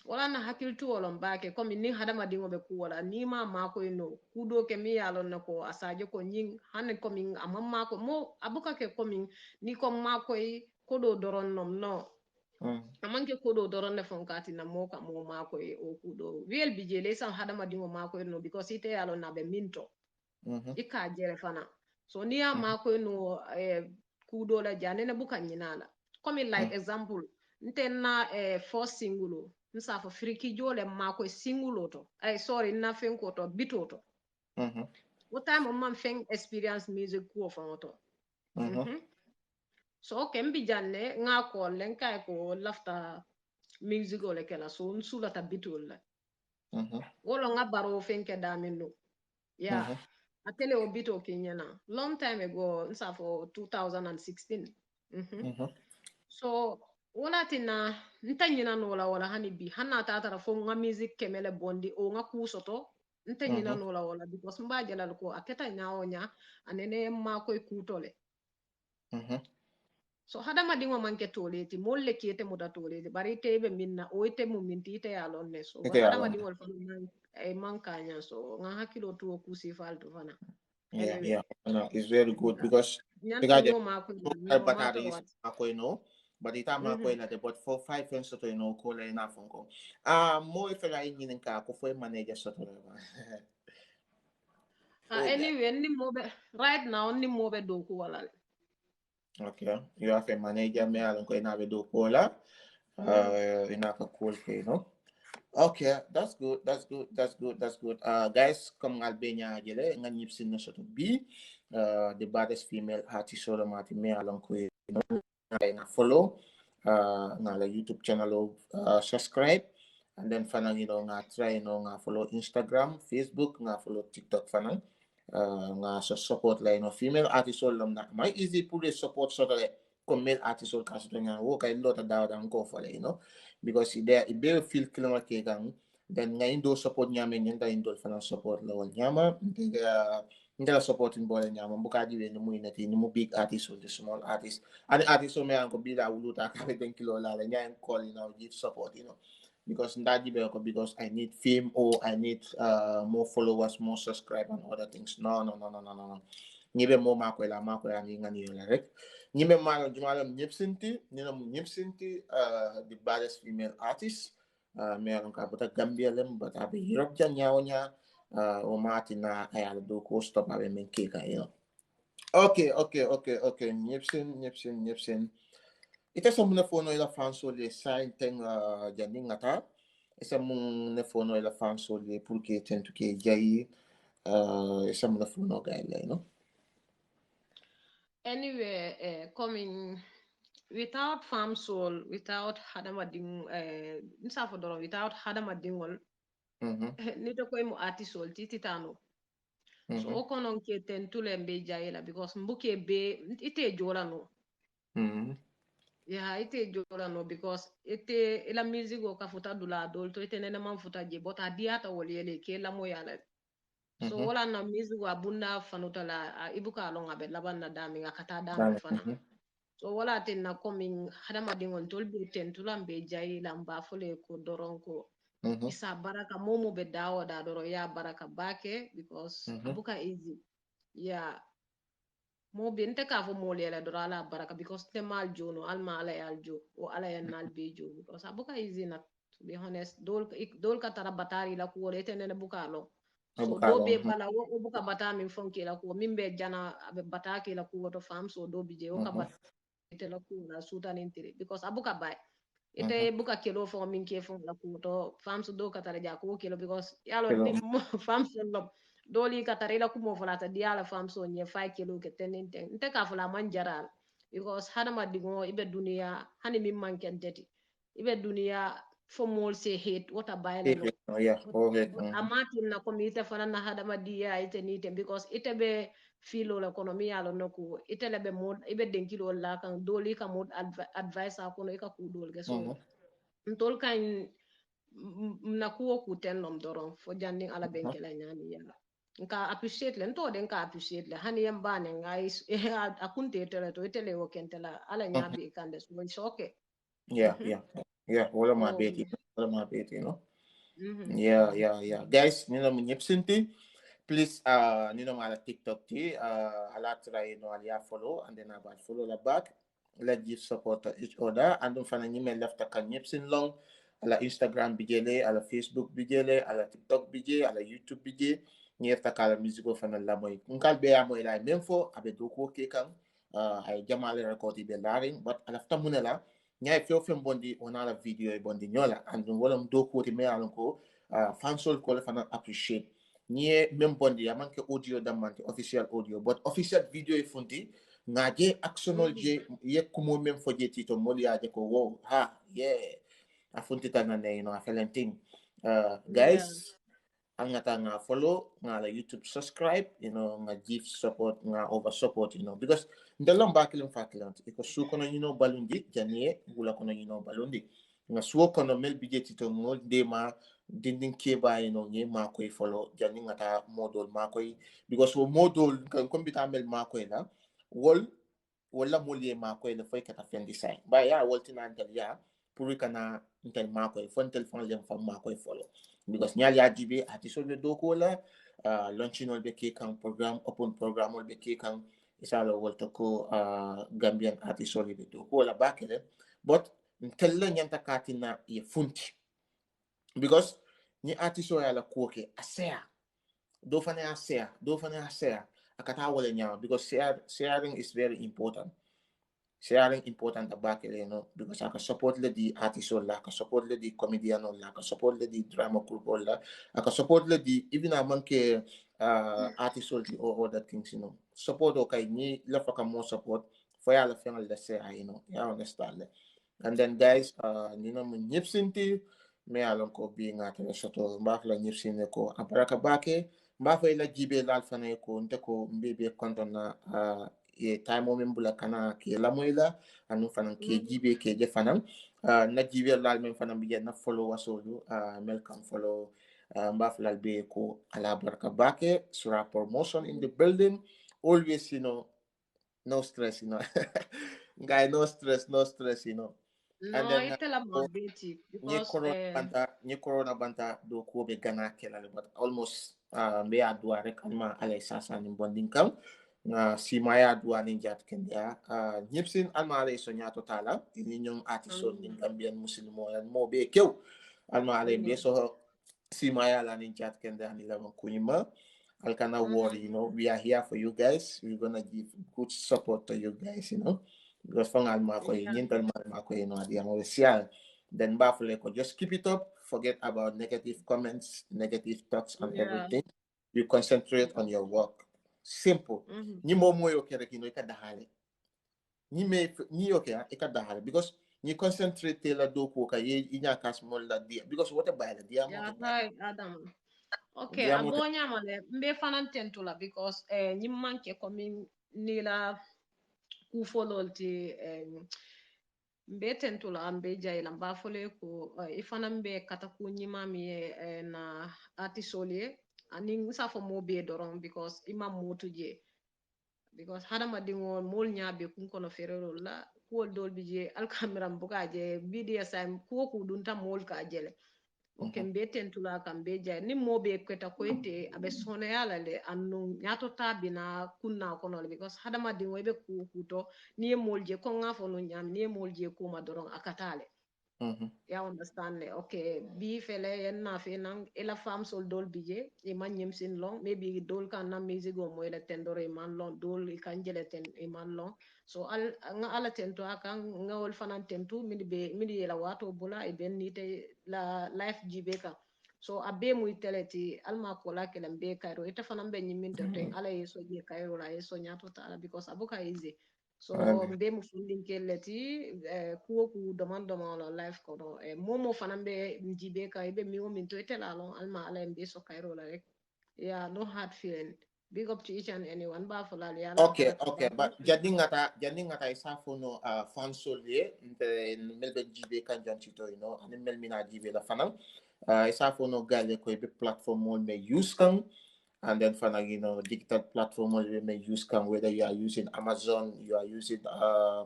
wala na hakiltu wolon baake comme ni hadamadi ngobe ku wala ni ma mako no kudo ke mi yalon nako asaje ko nyin hanne comme amam mako mo abuka ke comme ni comme mako ko do doron nom no amanke kodo doron ne fon kati na mo ka mo mako o kudo real bijele san hadamadi ngo mako no because ite yalon na be minto ika jere fana so ni ya mako no kudo la jane na buka nyinala comme like example ntenna first singulo nsa fo friki jole mako singulo to ay sorry na fen ko to bitoto what time man fen experience music ko fon to so kembi janne nga ko len kay ko lafta music ole kela so nsula ta bitol la wolo nga baro fen ke damino yeah atele o bito kenyana long time ago nsa for 2016 so wala tina ntanyina no wala hani bi hanna ta tara fo nga music kemele bondi o nga kusoto ntanyina no wala because mba jalal ko aketa nyaonya anene ma koy kutole so hadamadi ngo manke toleti molle kete muda toleti bari tebe minna o ite mu minti ite yalon ne so hadamadi ngol fana mankanya so nga hakilo to kusi falto fana yeah it's very good because nyanto ma ko battery is ako but ita ma ko na but for 5 friends to ko la ina fon ko mo ifela yin ka ko foi manager soto anyway ni mobe right now ni mobe do ko wala okay you have a manager me alon ko ina be do ko la ina ka cool ke okay that's good guys come Albania jele nga nyipsin na soto bi the baddest female artist solo mati me alon ko na follow na la YouTube channel subscribe and then fanang nga try nga follow Instagram, Facebook, nga follow TikTok fanang nga support la female artist solo na may easy pure support so comme male artist solo kaso nga wo kay lota daw dan ko fole because they feel kiloma ke gang then nga indo support nyame nyanda indo fanang support la wal nyama ndela supporting boy nyama buka jiwe ni muinati ni mu big artist or the small artist and artist so me anko bila uluta ka den kilo la nya call give support because ndaji be ko because I need fame or I need more followers, more subscribers and other things no nyibe mo mako la ni ngani la rek nyibe malo jumalom nyepsinti the baddest female artist me anko abota Gambia lem but abi Europe jan nyaonya o matina ayala do ko stop abe men keka okay nyepsin ita sa muna fono ila fanso le sign teng janing ata isa mung ne fono ila fanso le pulke tentu ke jayi isa muna fono gaile anyway coming without farm soul without hadamading without hadamadingol nito koy mo artisol titano so o konon ke tentule mbe jayela because mbuke be ite jolano yeah ite jolano because ite ila music o ka futa dula dol to ite nene man futa je but adiata wolele ke la moyala so wala na music wa bunda fanuta la ibuka longa be laban na dami ngakata dami fana so wala tinna coming hadamadingol tol be tentula mbe jayela mba fole ko doronko isa baraka momo be dawo da doro ya baraka bake because abuka easy yeah mo be nte ka fo mo lela doro ala baraka because te mal jono alma ala yal jo o ala yan nal be jo because abuka easy na to be honest dol ka tara batari la ko le tene buka lo so do be bala wo buka bata min fonke la ko min be jana be batake la ko to fam so do bi je o ka bata la ko na sutan intiri because abuka bay ite buka kilo fo min ke fo la ko to fams do katara ja ko kilo because yalo Kilo. ni fams lo doli katara la ko mo fala ta diala fams on ye 5 kilo ke tenin ten nte ka fala man jaral because hada ma dingo ibe duniya hani min man ken teti ibe duniya fo mol se hate wata bayla no Yeah, correct. but amatin na komi ite fana na hada ma diya ite ni ten because ite be filo la kono mi yalo no ko ite le be mod ibe denkilo la kan doli ka mod advice akono ika ku dol ke so ntol kan na kuwo ku tennom doron fo janning ala benkela nyani yalla nka appreciate le nto de nka appreciate le hani yam bane ngai akunte tele to tele wo kentela ala nyabi kande so it's okay yeah wala ma so beti you know. mhm Yeah guys ni na ñep sinti please ni na mala TikTok ti ala try no ala follow and then about follow la back let's give support to each other and don't find any left kan ñep sin long ala Instagram bijele ala Facebook bijele ala TikTok bijele ala YouTube bijele ni efta kala musico fana la moy nkal be amoy la même fo abe do ko ke kan ay jamale record be laring but ala fta munela ñay few fem bondi on ala video e bondi ñola and wala do ko ti me alon ko fansol ko fana appreciate ni même bondi amanke audio damante official audio but official video e funti ngaje actionol je ye kumo même fo je tito moli aje ko wow ha yeah afunti tanane you know afelenting guys angata nga follow nga la YouTube subscribe you know nga give support nga over support you know because ndalom bakilim fakilant iko su kono you know balundi janie gula kono you know balundi nga suo kono mel bijeti to ngol de ma dindin keba you know nge ma koy follow jani ngata modol ma koy because wo modol kan kombita mel ma koy la wol wala molie ma koy le foy kata fendi sai ba ya woltina antel ya pour kana intel ma koy fon telephone lem fam ma koy follow because nyali adibe ati solve doko la launching will be kan program open program will be kan isalo wolto ko Gambian ati solve doko la bakele but tella nyanta katina ye funti because ni ati so ya la koke asea do fana asea akata wala nyama because sharing is very important sharing important about it, you know, because I can support the artist or I can support the comedian or I can support the drama group or I can support the even a monkey artist or other things, you know. Support okay, ni left more support for all of them, let's say, you know, you understand that. And then guys, you know, nyipsinti me alon ko being at the soto mbafla nyipsine ko aparaka bake mbafa ila jibe lal fana ko nteko mbebe konton na ye time min bula kana ke lamoyla anu fanan ke jibe ke je fanan na jibe lal men fanan biya na follow wasolu welcome follow mbafla be ko ala baraka bake sura promotion in the building always you know no stress you know guy no stress you know and no then ite la mabeti because nye corona banta do ko be gana kela but almost be adwa rek anima alay sasa ni bonding kam na si maya adwa ni jat kenya nyipsin alma alay so nyato tala ni nyong artist ni Gambian muslimo yan mo be kew alma alay be so si maya la ni jat kenya ni la kunyima alkana worry you know we are here for you guys we're gonna give good support to you guys you know because from alma ko yintal ma ko no adi mo sial then bafle ko just keep it up forget about negative comments negative thoughts and everything you concentrate on your work simple ni mo moyo kere kino ikadahale ni me ni okay ikadahale because ni concentrate la do ko ka ye inya kas mo la dia because what about la dia mo right Adam okay abonya male mbe fanan tentula because nyimmanke ko min nila ku fololti mbe tentula ambe jayla mba fole ko ifana mbe kata ku nyimami na artisole anin safo mo be doron because imam motuje because hadama dingo mol nyaabe kun kono ferero la kuwol dol bije alkamiram buka je BDSM kuwo ku dunta mol ka jele okay mbe tentula kam be jay ni mo be kweta koyte abe sone yala le annu nyato tabina kunna kono le because hadama dingo be ku kuto ni mol je ko ngafo no nyam ni mol je ko ma doron akatale ya understand le okay bi fele yen na fe nang ela fam sol dol bije e man nyim sin long maybe dol kan na music go mo ela tendore man long dol kan jele ten e man long so al nga ala tento akan nga wol fanan tentu midi ela wato bula e ben nite la life jibe ka so abe muy teleti alma ko la kelam be kayro ita fanan be nyimin to ten ala yeso je kayro la yeso nyato ta because abuka easy so mbe mu fundin kelleti kuwo ku domando la life ko do momo fanan be jibe ka be mi o min to etela lon alma ala mbe so kayro la rek yeah no hard feeling big up to each and anyone ba fola ya okay but jadi ngata isa fono fansol ye melbe jibe kan jantito ani melmina jibe la fanan isa fono gale ko be platform mo me use kan. And then for digital platform you may use whether you are using Amazon, you are using I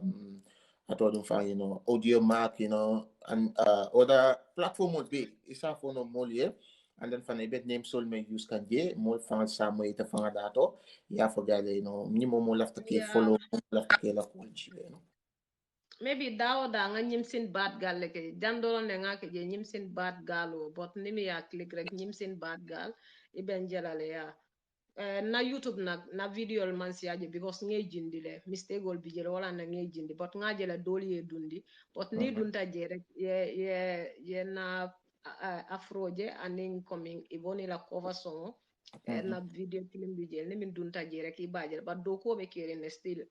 told them for Audio Mac, and other platform would be it's a phone more here. And then for a bit name soul may use can get more fans some way to find that yeah forget minimum more left to follow left to la maybe dawo da nga nyimsin bad gal ke jandoro ne nga ke je nyimsin bad galo but nimi ya click rek nyimsin bad gal iben jelale ya na YouTube na video man siaje because ngay jindi le mistake gol bijele wala na ngay jindi but nga jela doli e dundi but ni dunta je rek ye na afroje aning coming iboni la cover song na video film bijele ni min dunta je rek ibaje but do ko be kere ne still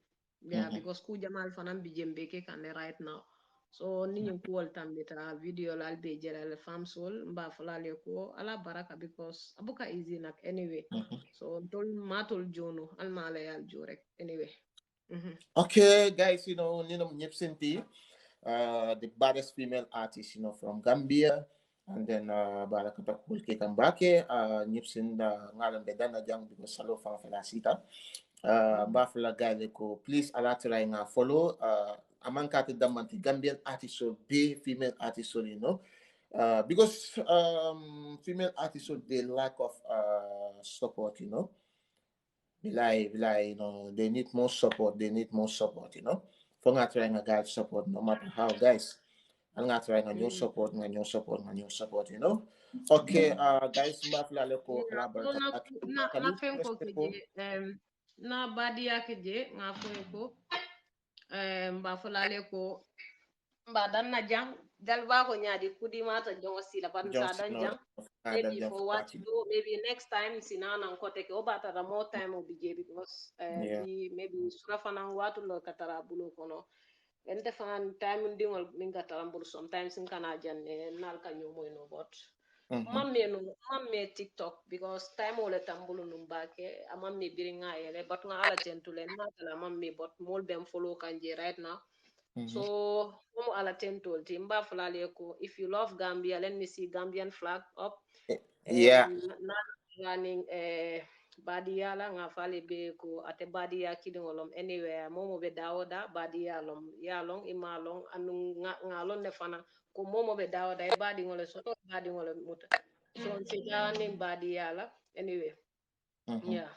yeah because ku jamal fanam bijembe ke kan right now so ni ñu ko tambita video la albe jela fam sol mba fulale ko ala baraka because abuka easy nak anyway so tol matol jono alma la yal jo rek anyway okay guys Nino Nyipsinti the baddest female artist from Gambia and then barakata kulke kambake Nyipsin ngalam bedana jang because salo fa felasita bafla gale ko please ala try nga follow amankati damanti Gambian artist so be female artist so because female artists so they lack of support they need more support for nga try nga guys support no matter how guys nga try nga new support okay guys bafla ko na fenko na badia keje nga fenko mba fulale ko mba dan na jang dalba ko nyaadi kudi mata jongo sila ban sa dan jang maybe for what to do maybe next time sinana ko take obata the more time will be because maybe surafana watu lo katara bulo kono ente fan time ndingol minga tarambul sometimes in kana janne nal ka nyomo no bot mamme TikTok because time wala tambulu numbake amamme biringa yele but nga ala tentule na tala mamme bot mol bem follow kanje right now so mo ala tentol timba fulale ko if you love Gambia let me see Gambian flag up na running badia la nga fale be ko ate badia kidingolom anywhere momo be dawoda badia lom ya long imalong anu ngalon ne fana ko momo be dawoda e badi ngole soto badi ngole muta so on se jani badia la anyway yeah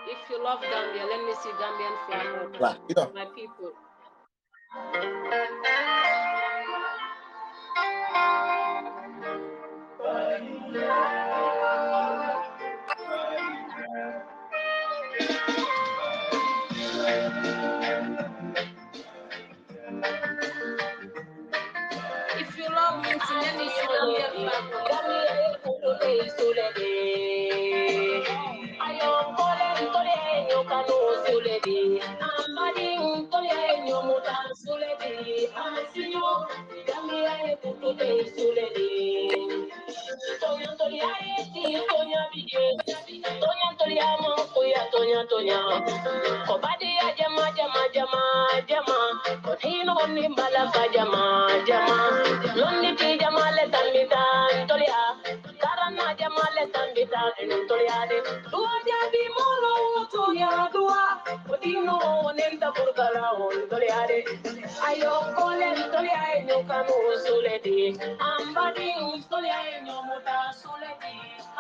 if you love Gambia let me see Gambian flag my people if you love me let me see Gambian flag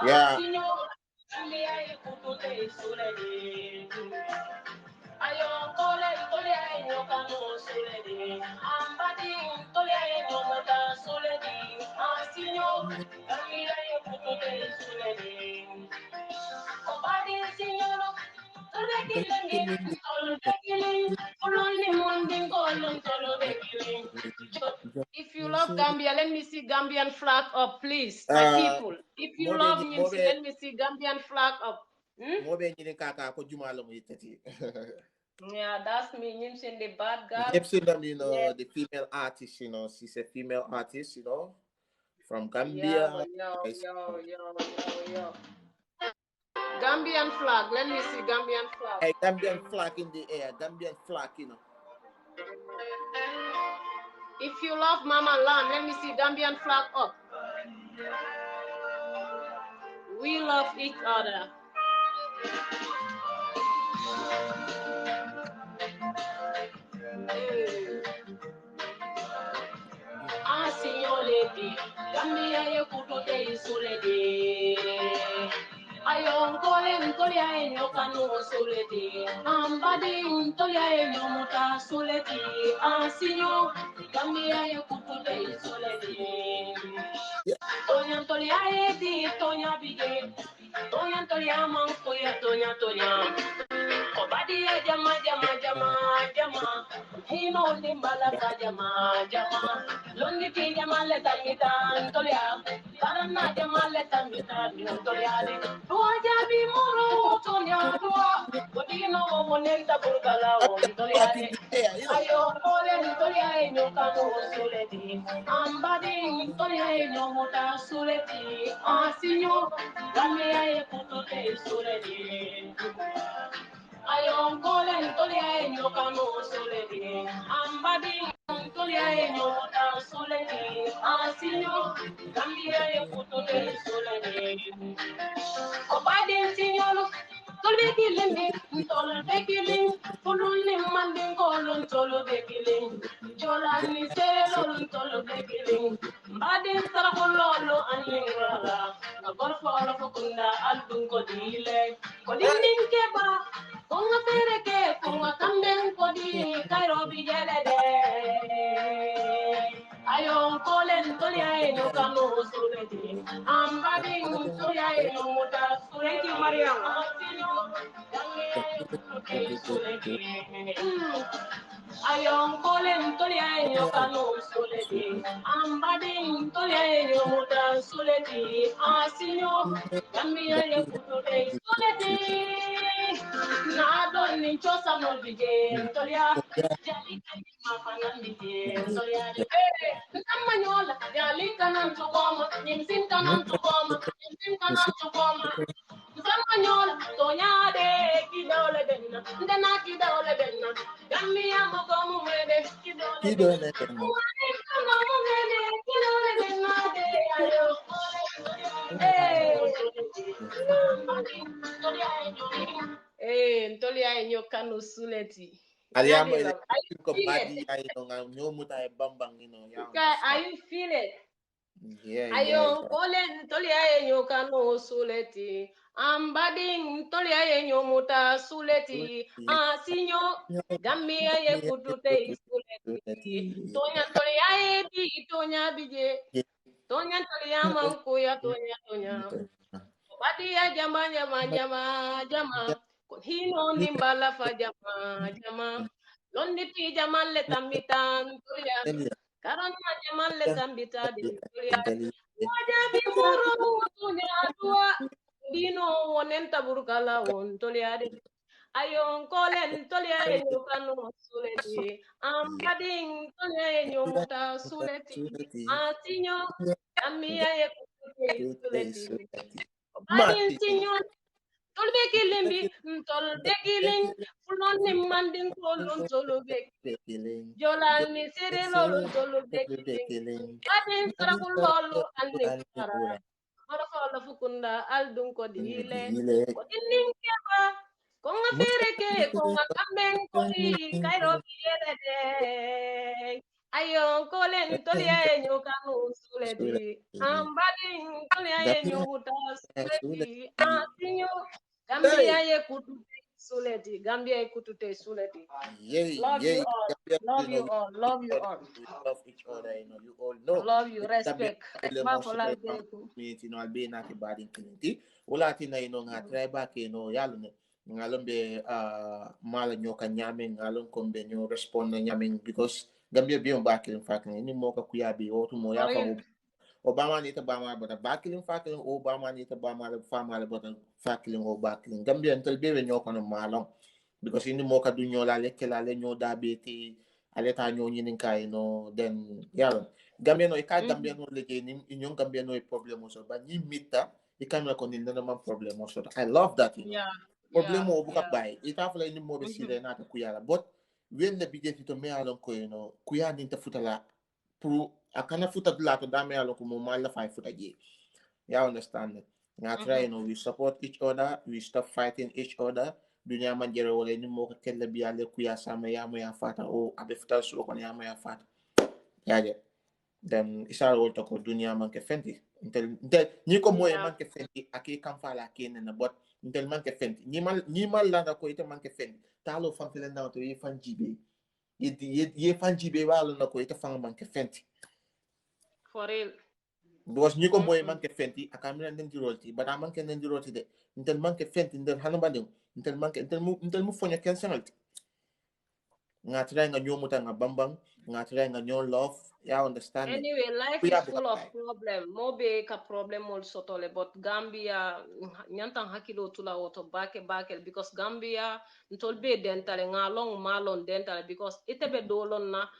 yeah kanu suledi. Ambadi tole nyomota suledi. Asinyo Gambia ye kutote suledi. Obadi sinyo tole kilemi tole kilemi. Fuloni mundi kolon tole kilemi. If you love Gambia, let me see Gambian flag up, please, my people. If you love Nimsi, let me see Gambian flag up. Yeah, that's me, Nimsi, the bad girl. Nimsi, you know, yeah. The female artist, you know, she's a female artist, you know, from Gambia. Yo. Gambian flag, let me see Gambian flag. Hey, Gambian flag in the air, Gambian flag, you know. If you love Mama Land, let me see Gambian flag up. We love each other. Asioledi, Gambia ye kutote isoledi. Ayon kole ntolia enyo kanu soledi. Ambadi ntolia enyo muta soledi. Asinyo Gambia ye kutote isoledi. Tonya ntolia edi, tonya bige. Tonya ntolia mankoya, tonya. Obadi ya jama. Hino nimbala ka jama. Londi ti jama le tamita ntolia. Barana jama le tamita ntolia. Dua jabi moro tonya dua. Kodino monenta burgala ntolia. Ayo kole ntolia enyo kanu suleti. Ambadi ntolia enyo muta suleti. Asinyo Gambia ye kutote suleti. Ayon kole ntolia enyo kanu suleti. Ambadi ntolia enyo muta suleti. Asinyo Gambia ye kutote suleti. Obadi ntinyolo tole kilimi ntolo bekili. Fuluni manding kolon tolo bekili. Jolani selolo ntolo bekili. Mbadi ntarakololo anlingala. Nagorfolo fukunda album kodile. Kodinding keba. Konga fereke, konga kambeng kodi, Kairobi jelede. Ayon kolen tolia enyo kanu suleti. Ambading tolia enyo muta suleti. Mariam. Ayon kolen tolia enyo kanu suleti. Ambading tolia enyo muta suleti. Asinyo Gambia ye kutote suleti. Nado ni chosa no bije tolia jali mama nandije tolia kama nyola jali kanan tukoma nimsin kanan tukoma kama nyola tonya de kidole benna ndena kidole benna gamia moko mumede kidole benna kama mumede kidole benna de ayo Ntolia enyo kanu suleti. Are you feel it? Yeah. Ayo kole ntolia enyo kanu suleti. Ambading ntolia enyo muta suleti. Asinyo Gambia ye kutute suleti. Tonya ntolia ebi tonya bije. Tonya ntolia mankuya tonya. Obadi ya jama. Hino nimbala fa jama. Londi ti jama le tambitan tulia. Karana jama le tambita di tulia. Wajabi moro tunya dua. Dino wonenta burkala won tulia di. Ayon kolen tolia enyo kanu suleti. Ambading tolia enyo muta suleti. Asinyo Gambia ye kutuke suleti. Obadi sinyo Tolbekiling, fuloni manding kolon tolbekiling. Jolani sere lolo tolbekiling. Adin sarakulolo aning sara. Marafala fukunda aldung kodile. Kodinding keba. Konga fereke, konga kambeng kodi, Kairo biyerede. Ayo kolen tolia enyo kanu suledi. Ambading tolia enyo huta suledi. Asinyo Gambia ye kutu Suleti. Gambia Ekutute Suleti. Yay, Love you yay. all. Gambia, Love you know, you all. Love you all. we love each other, you know, you all know. Love you. Gambia, Respect. le Ba mo for so life Beku. community, no, albe na ke badin community. Wala tina, you know, nga try back, you know, yalo ne. Ngalon be mala nyo kanyame, ngalon kombe nyo respond na nyame because Gambia bi yung back in fact, ni mo ka kuyabi, o tumo ya For real. fa Obama nita Bama but a backing factor Obama nita Bama the family but a factoring or backing Gambia until be when you're on a malong because in the mocha do la lekela lenyo dabiti aleta nyo yininka you know then yeah Gambia no ika Gambia no leke in yung Gambia no problem also but ni mita ika no konin na naman problem also I love that you know Yeah. problem mo buka Yeah. bay ita fala ni mo be sile na ta kuyala but when the bigeti to me along ko you know kuya ninta futala pro akana futa dulato dame alo ko mo mala 5 futa je yeah understand nga try you know we support each other we stop fighting each other dunya man jere wala ni mo ko kella bi ale kuya sama ya mo ya fata o abe futa so ko ya mo ya fata ya je then isa wolto ko dunya man ke fenti intel ni ko moye man ke fenti ake kan fala ken na but intel man ke fenti ni mal la ko ite man ke fenti talo fan fele na to ye fan jibe ye fan jibe wala na ko ite fan man ke fenti For real. because ni ko moy man ke fenti akamina den diroti but man ke den diroti de intel man ke fenti intel hanu banding intel man ke intel mu fonya ken sanalti nga try nga nyomuta nga bambang nga try nga nyon love ya understand it Anyway, life we is have full of problem. Mobe ka problem also tole, but Gambia nyantang hakilo tula auto bake because Gambia ntolbe dentale ngalong malon dentale because itebe dolon na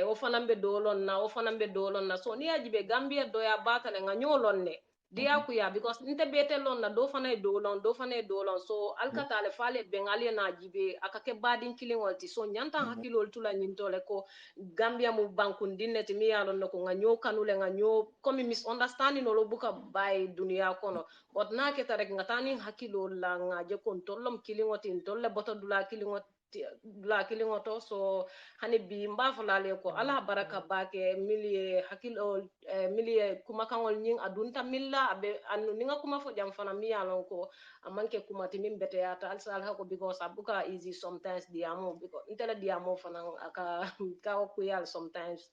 o fanambe dolon na so ni ajibe Gambia doya batale nga nyolon ne dia kuya because nte bete lon na do fana dolon so alkatale fale bengali na jibe akake badin kilingolti so nyantang hakilo tula nyintole ko Gambia mu bankun dinne ti mi yalon no ko nga nyo kanule nga nyo komi misunderstanding lo buka bay dunia kono but na ke tarek nga tani hakilo la nga je kon tollom kilingoti tolle boto dula kilingoto so hani bi mba falale ko ala baraka bake milie hakilo milie kuma kangol nyin adunta milla abe anu ninga kuma fo jam fana mi yalon ko amanke kuma timin bete yata alsal hako because abuka easy sometimes diamo because intela diamo fana aka ka kuyal sometimes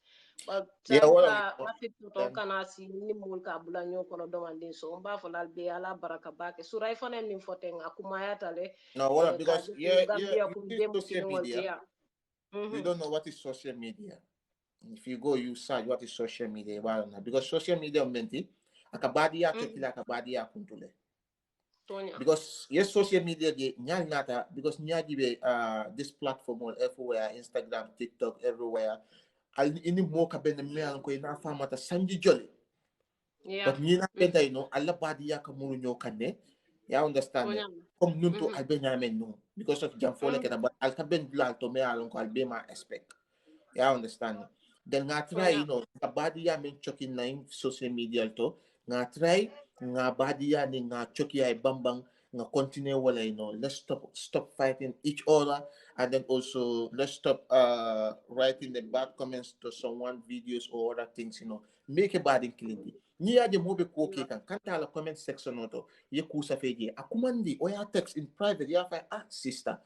but yeah well ka afit to kana si ni mul ka bula nyo kono domandin so mba falal be ala baraka bake suray fana min foten akuma yata le no well ka because Gambia you kun use dem social media dia you don't know what is social media if you go you search what is social media well because social media menti akabadi ya chokila akabadi ya kuntule because yes social media ge nyal nata because nyaji be this platform all everywhere Instagram TikTok everywhere al ini mo ka ben me an ko ina fama ta sanji jole but ni na penta you know alla badi ya ka muru nyo kanne ya understand comme nunto al be nyame no because of jam fole keta but al ka ben dulal to me alon ko al be ma expect ya understand then nga try you know ka badi ya men chokin na social media to nga try nga badi ya ni nga choki ay bambang nga continue wala you know let's stop fighting each other and then also let's stop writing the bad comments to someone videos or other things you know make a bad in clean ni aje mobe ko ke kan kanta la comment section noto ye kusa feje akumandi o ya text in private ya fa sister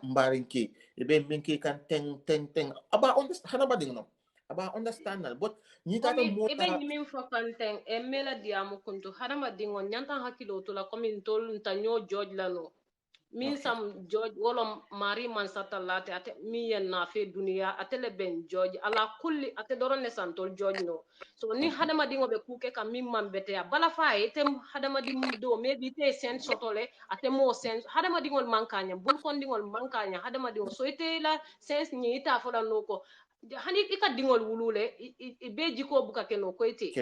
mbarinke ebe minke kan teng aba understand hana bading no aba understand but ni tata mo ibe nyimin fo kanteng e mela diamu kuntu hadama dingo nyanta hakilo to la komin tol ntanyo George lano min sam George wolo mari man satallate ate mi yen na fe dunia atele ben George ala kulli ate doron ne santol George no so ni hadama dingo be kuke kam min man bete ya bala faye tem hadama dim do maybe te sen sotole ate mo sen hadama dingol mankanya bul kon dingol mankanya hadama dingo so ite la sens ni ita fola noko hani ika dingol wulule be jiko buka keno koite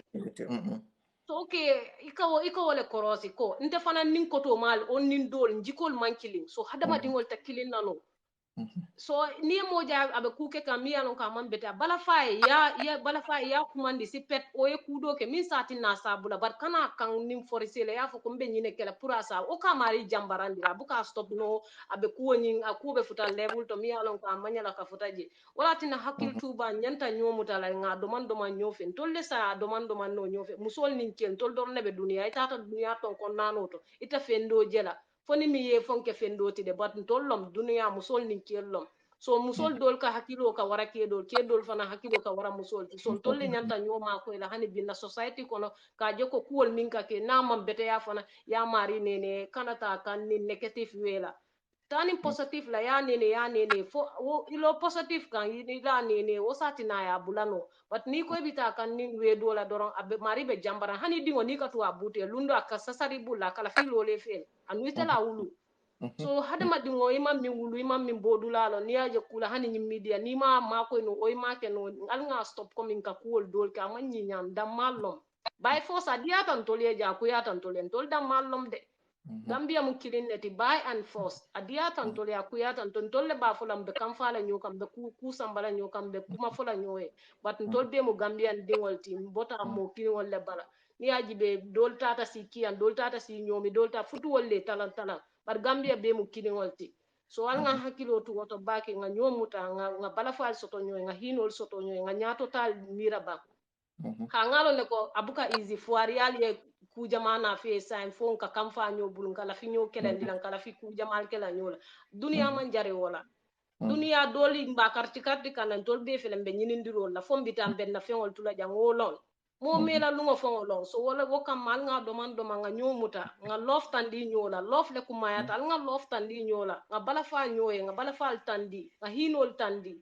so okay ika wole korosi ko nte fana nin koto mal on nin dol jikol mankilin so hadama dingol ta kilin nano so ni moja abe kuke kam mi alon kam bete bala fay ya kumandi si pet o ye kudo ke min sati na sabula bar kana kan nim forisele ya fo ko be nyine kala pura sa o ka mari jambarandira buka stop no abe kuwoni akube futa level to mi alon kam manyala ka futa je wala tina hakil tuba nyanta nyomuta la nga doman nyofen tolle sa doman no nyofe musol nin ken tol dor nebe duniya ita ta duniya ton kon nanoto ita fendo jela foni mi ye fonke fendoti de bat ntol lom dunia musol nin kel lom so musol dol ka hakilo ka wara kedol fana hakilo ka wara musol ti so tolle nyanta nyoma ko ila hani binna society kono ka je ko kuwol min ka ke na man bete ya fana ya mari nene kanata kan ni negative wela tani positive la ya nene fo wo ilo positive kan ila nene wo satina ya bulano but ni ko bita kan ni we do la doron abe mari be jambara hani dingo ni ka to abute lundo aka sasari bula kala fi lole fel anu itela wulu so hadama dingo imam min wulu imam min bodula lo ni aje kula hani nyim media ni ma ko no oy ma ke no al nga stop coming ka kuol dol ka man nyi nyam dam malom by force adia tan tole ja ku ya tan tole tol dam malom de Gambia mu kilin neti by and force adia tan tole akuya tan ton tolle ba fulam be kam fala nyo kam be ku sambala nyo kam be kuma fula nyoe but tol be mu Gambian dingol tim bota mo kilin le bala ni aji be dol tata si kian dol tata si nyomi dol ta futu wolle talan bar Gambia be mu kilin wolti so al nga hakilo tu woto baki nga nyomuta nga bala fal soto nyoe nga hinol soto nyoe nga nyato tal mira ba ha ngalo le ko abuka easy fuari ali ku jamana fe sain fon ka kam fa nyo bulun kala fi nyo kelen dilan kala fi ku jamal kala nyola dunia man jare wala dunia doli mba karti kanan tol be felen be nyinindiro la fon bitam ben na fengol tula jangolon mo mela lungo fongolon so wala wo kam mal nga doman nga nyomuta nga lof tandi nyola lof le ku mayata nga lof tandi nyola nga bala fa nyoye nga bala fa tandi nga hinol tandi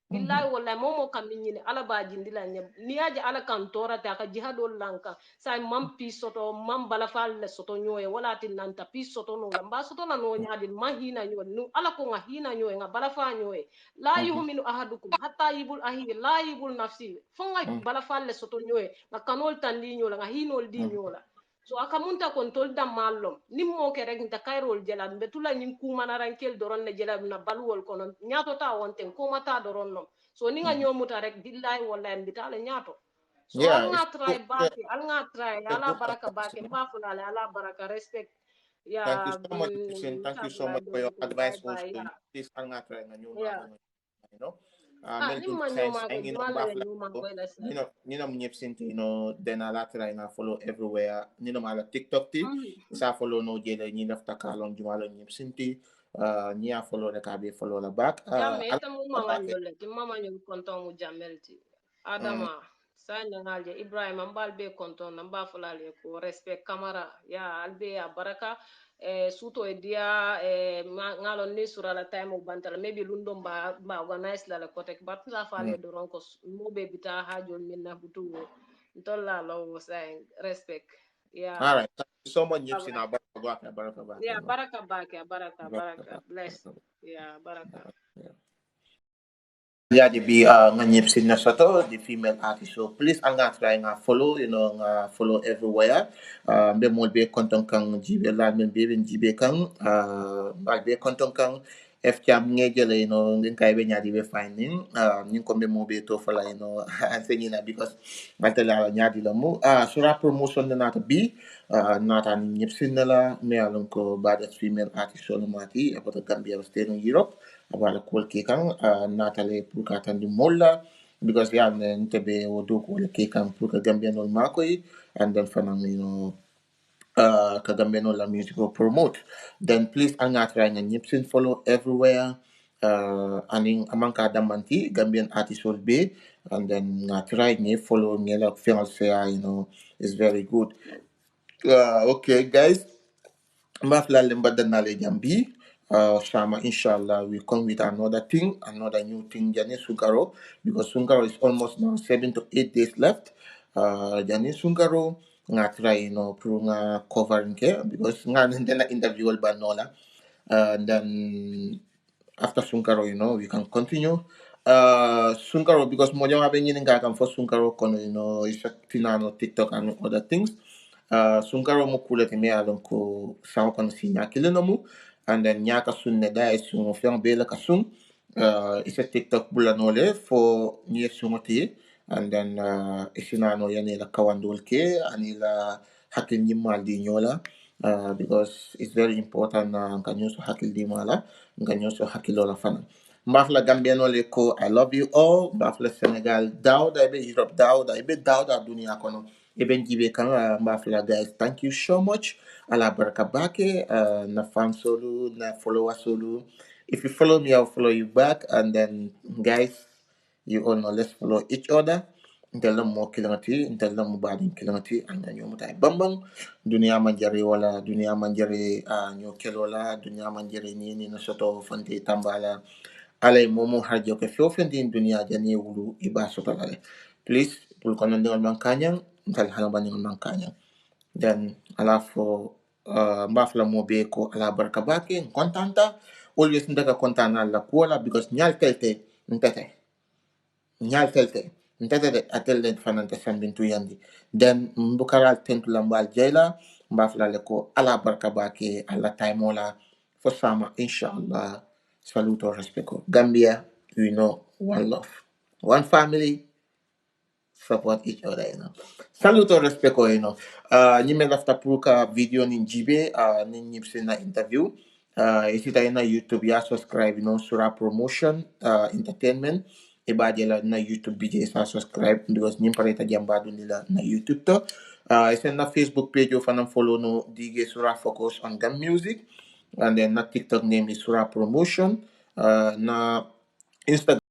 billahi wallahi momo kam nyine ala ba jindila ni aje ala kan torata ka jihadol lanka sai mam pisoto mam bala fal le soto nyoye wala tin nanta pisoto no lamba soto la no nyaadi mahina nyoy nu ala ko nga hina nyoy nga bala fa nyoy la yuhminu ahadukum hatta yibul ahi la yibul nafsi fonga bala fal le soto nyoy nga kanol tan li nyola nga hinol di nyola so akamunta kontrol da mallom nimmo ke rek nta kayrol jelam betula nim kuma na rankel doron ne jelam na balwol kono nyato ta wonten ko mata doron no so ni nga nyomuta rek billahi wallahi mbitale nyato so Yeah, al it's nga try baki al nga try a ala good baraka advice, baki mbafulale ala baraka respect Thank you ya so much, Christine. Thank you so much for your bye advice also. bye ya Please, I'm not trying to ya you know. ah Mel dun nimma sign nyoma go sign, jumala le buffalo. nyoma go la sa Mnyep sinti, then I like try na follow everywhere. Mala TikTok ti. Isa follow no jele, ta kalon jumala nyep sinti. Nia follow the kabe follow the back. jamme I'll ita mu come mama back. nyolle ti mama nyol konton mu jammelti adama sanya ngalje ibrahima mbal be konton na mba fulale ko respect camara ya albe ya baraka suto e dia ngalo ni sura la time o bantala maybe lundo mba organize la la kotek bat la fale do ronko mo be bita hajol minna butu ntolla lo say respect ya All right. Thank you so much, Nyipsi. Now, baraka back, ya baraka bake baraka bless back. ya baraka Yeah, the be nga nyipsin na soto the female artist. So please ang nga try nga follow, nga follow everywhere. Be mo be konton kang jibe la men be ben jibe kang be konton kang F jam ngejele ngin kay be nyadi be finding nin ko be mo be to fala na because batala nyadi la mu sura promotion na nata bi nata nyipsin na la me alon ko baddest female artist so mati about Gambia state in Europe about kol ke kan natale pour ka tan molla because ya ne tebe o do ko ke kan pour ka Gambia no makoy and then fanang ka Gambia no la music will promote then please ang try nga nyipsin follow everywhere aning amang ka damanti Gambian artist will be and then nga try ni follow ni la fiance is very good okay guys Mafla Lembada Nale Jambi. Shama, inshallah, we come with another thing, another new thing, Jani Sungaro, because Sungaro is almost now 7 to 8 days left. Jani Sungaro, nga try, pro nga covering ke, because nga nandana interview ba nola. And then after Sungaro, we can continue. Sungaro, because mo yung habi nga kan for Sungaro kono, is tinano TikTok and other things. Sungaro mo kulati me alon ko sa kono si nyakile no mu and then nyaka sun ne da sun fiang bela ka sun isa TikTok bulanole for nye sungoti and then isinano yani la kawandul ke anila hakil nyimal di nyola because it's very important na kanyo so hakil di mala kanyo so hakilola fana Mbafla Gambian ko I love you all. Mbafla Senegal Dauda ibe Europe Dauda dunia kono. Eben jibe kan Mbafla guys. Thank you so much. Ala baraka bake na fan solo na follower solo. If you follow me, I'll follow you back. And then guys, you all know let's follow each other. Intella mo kilangati, intella mo bading kilangati, anga nyo mutay bambang. Dunia manjari wala, dunia manjari nyo kelola, dunia manjari ni na soto fanti tambala. Alay momo harjo ke fiofendi dunia jani wulu iba soto lale. Please, pulkonon dengan mangkanyang, intal halaban dengan mangkanyang. Dan alafu mbafla mo be ko ala barka bake kontanta always ndaka kontana la kuola because nyal telte ntete atel de fanante sambintu yandi then mbukaral tentu lambal jayla mbafla le ko ala barka bake ala taimola for sama inshallah saluto respecto Gambia we know one love one family support each other, Saluto respecto, Nime lafta puka video nin jibe, nin nipse na interview. Isi tayo na YouTube ya subscribe, Sura Promotion, Entertainment. Iba la na YouTube video sa subscribe because nimpareta jambado nila na YouTube to. Isi na Facebook page of anang follow no DG Sura Focus on Gun Music. And then na TikTok name is Sura Promotion. Na Instagram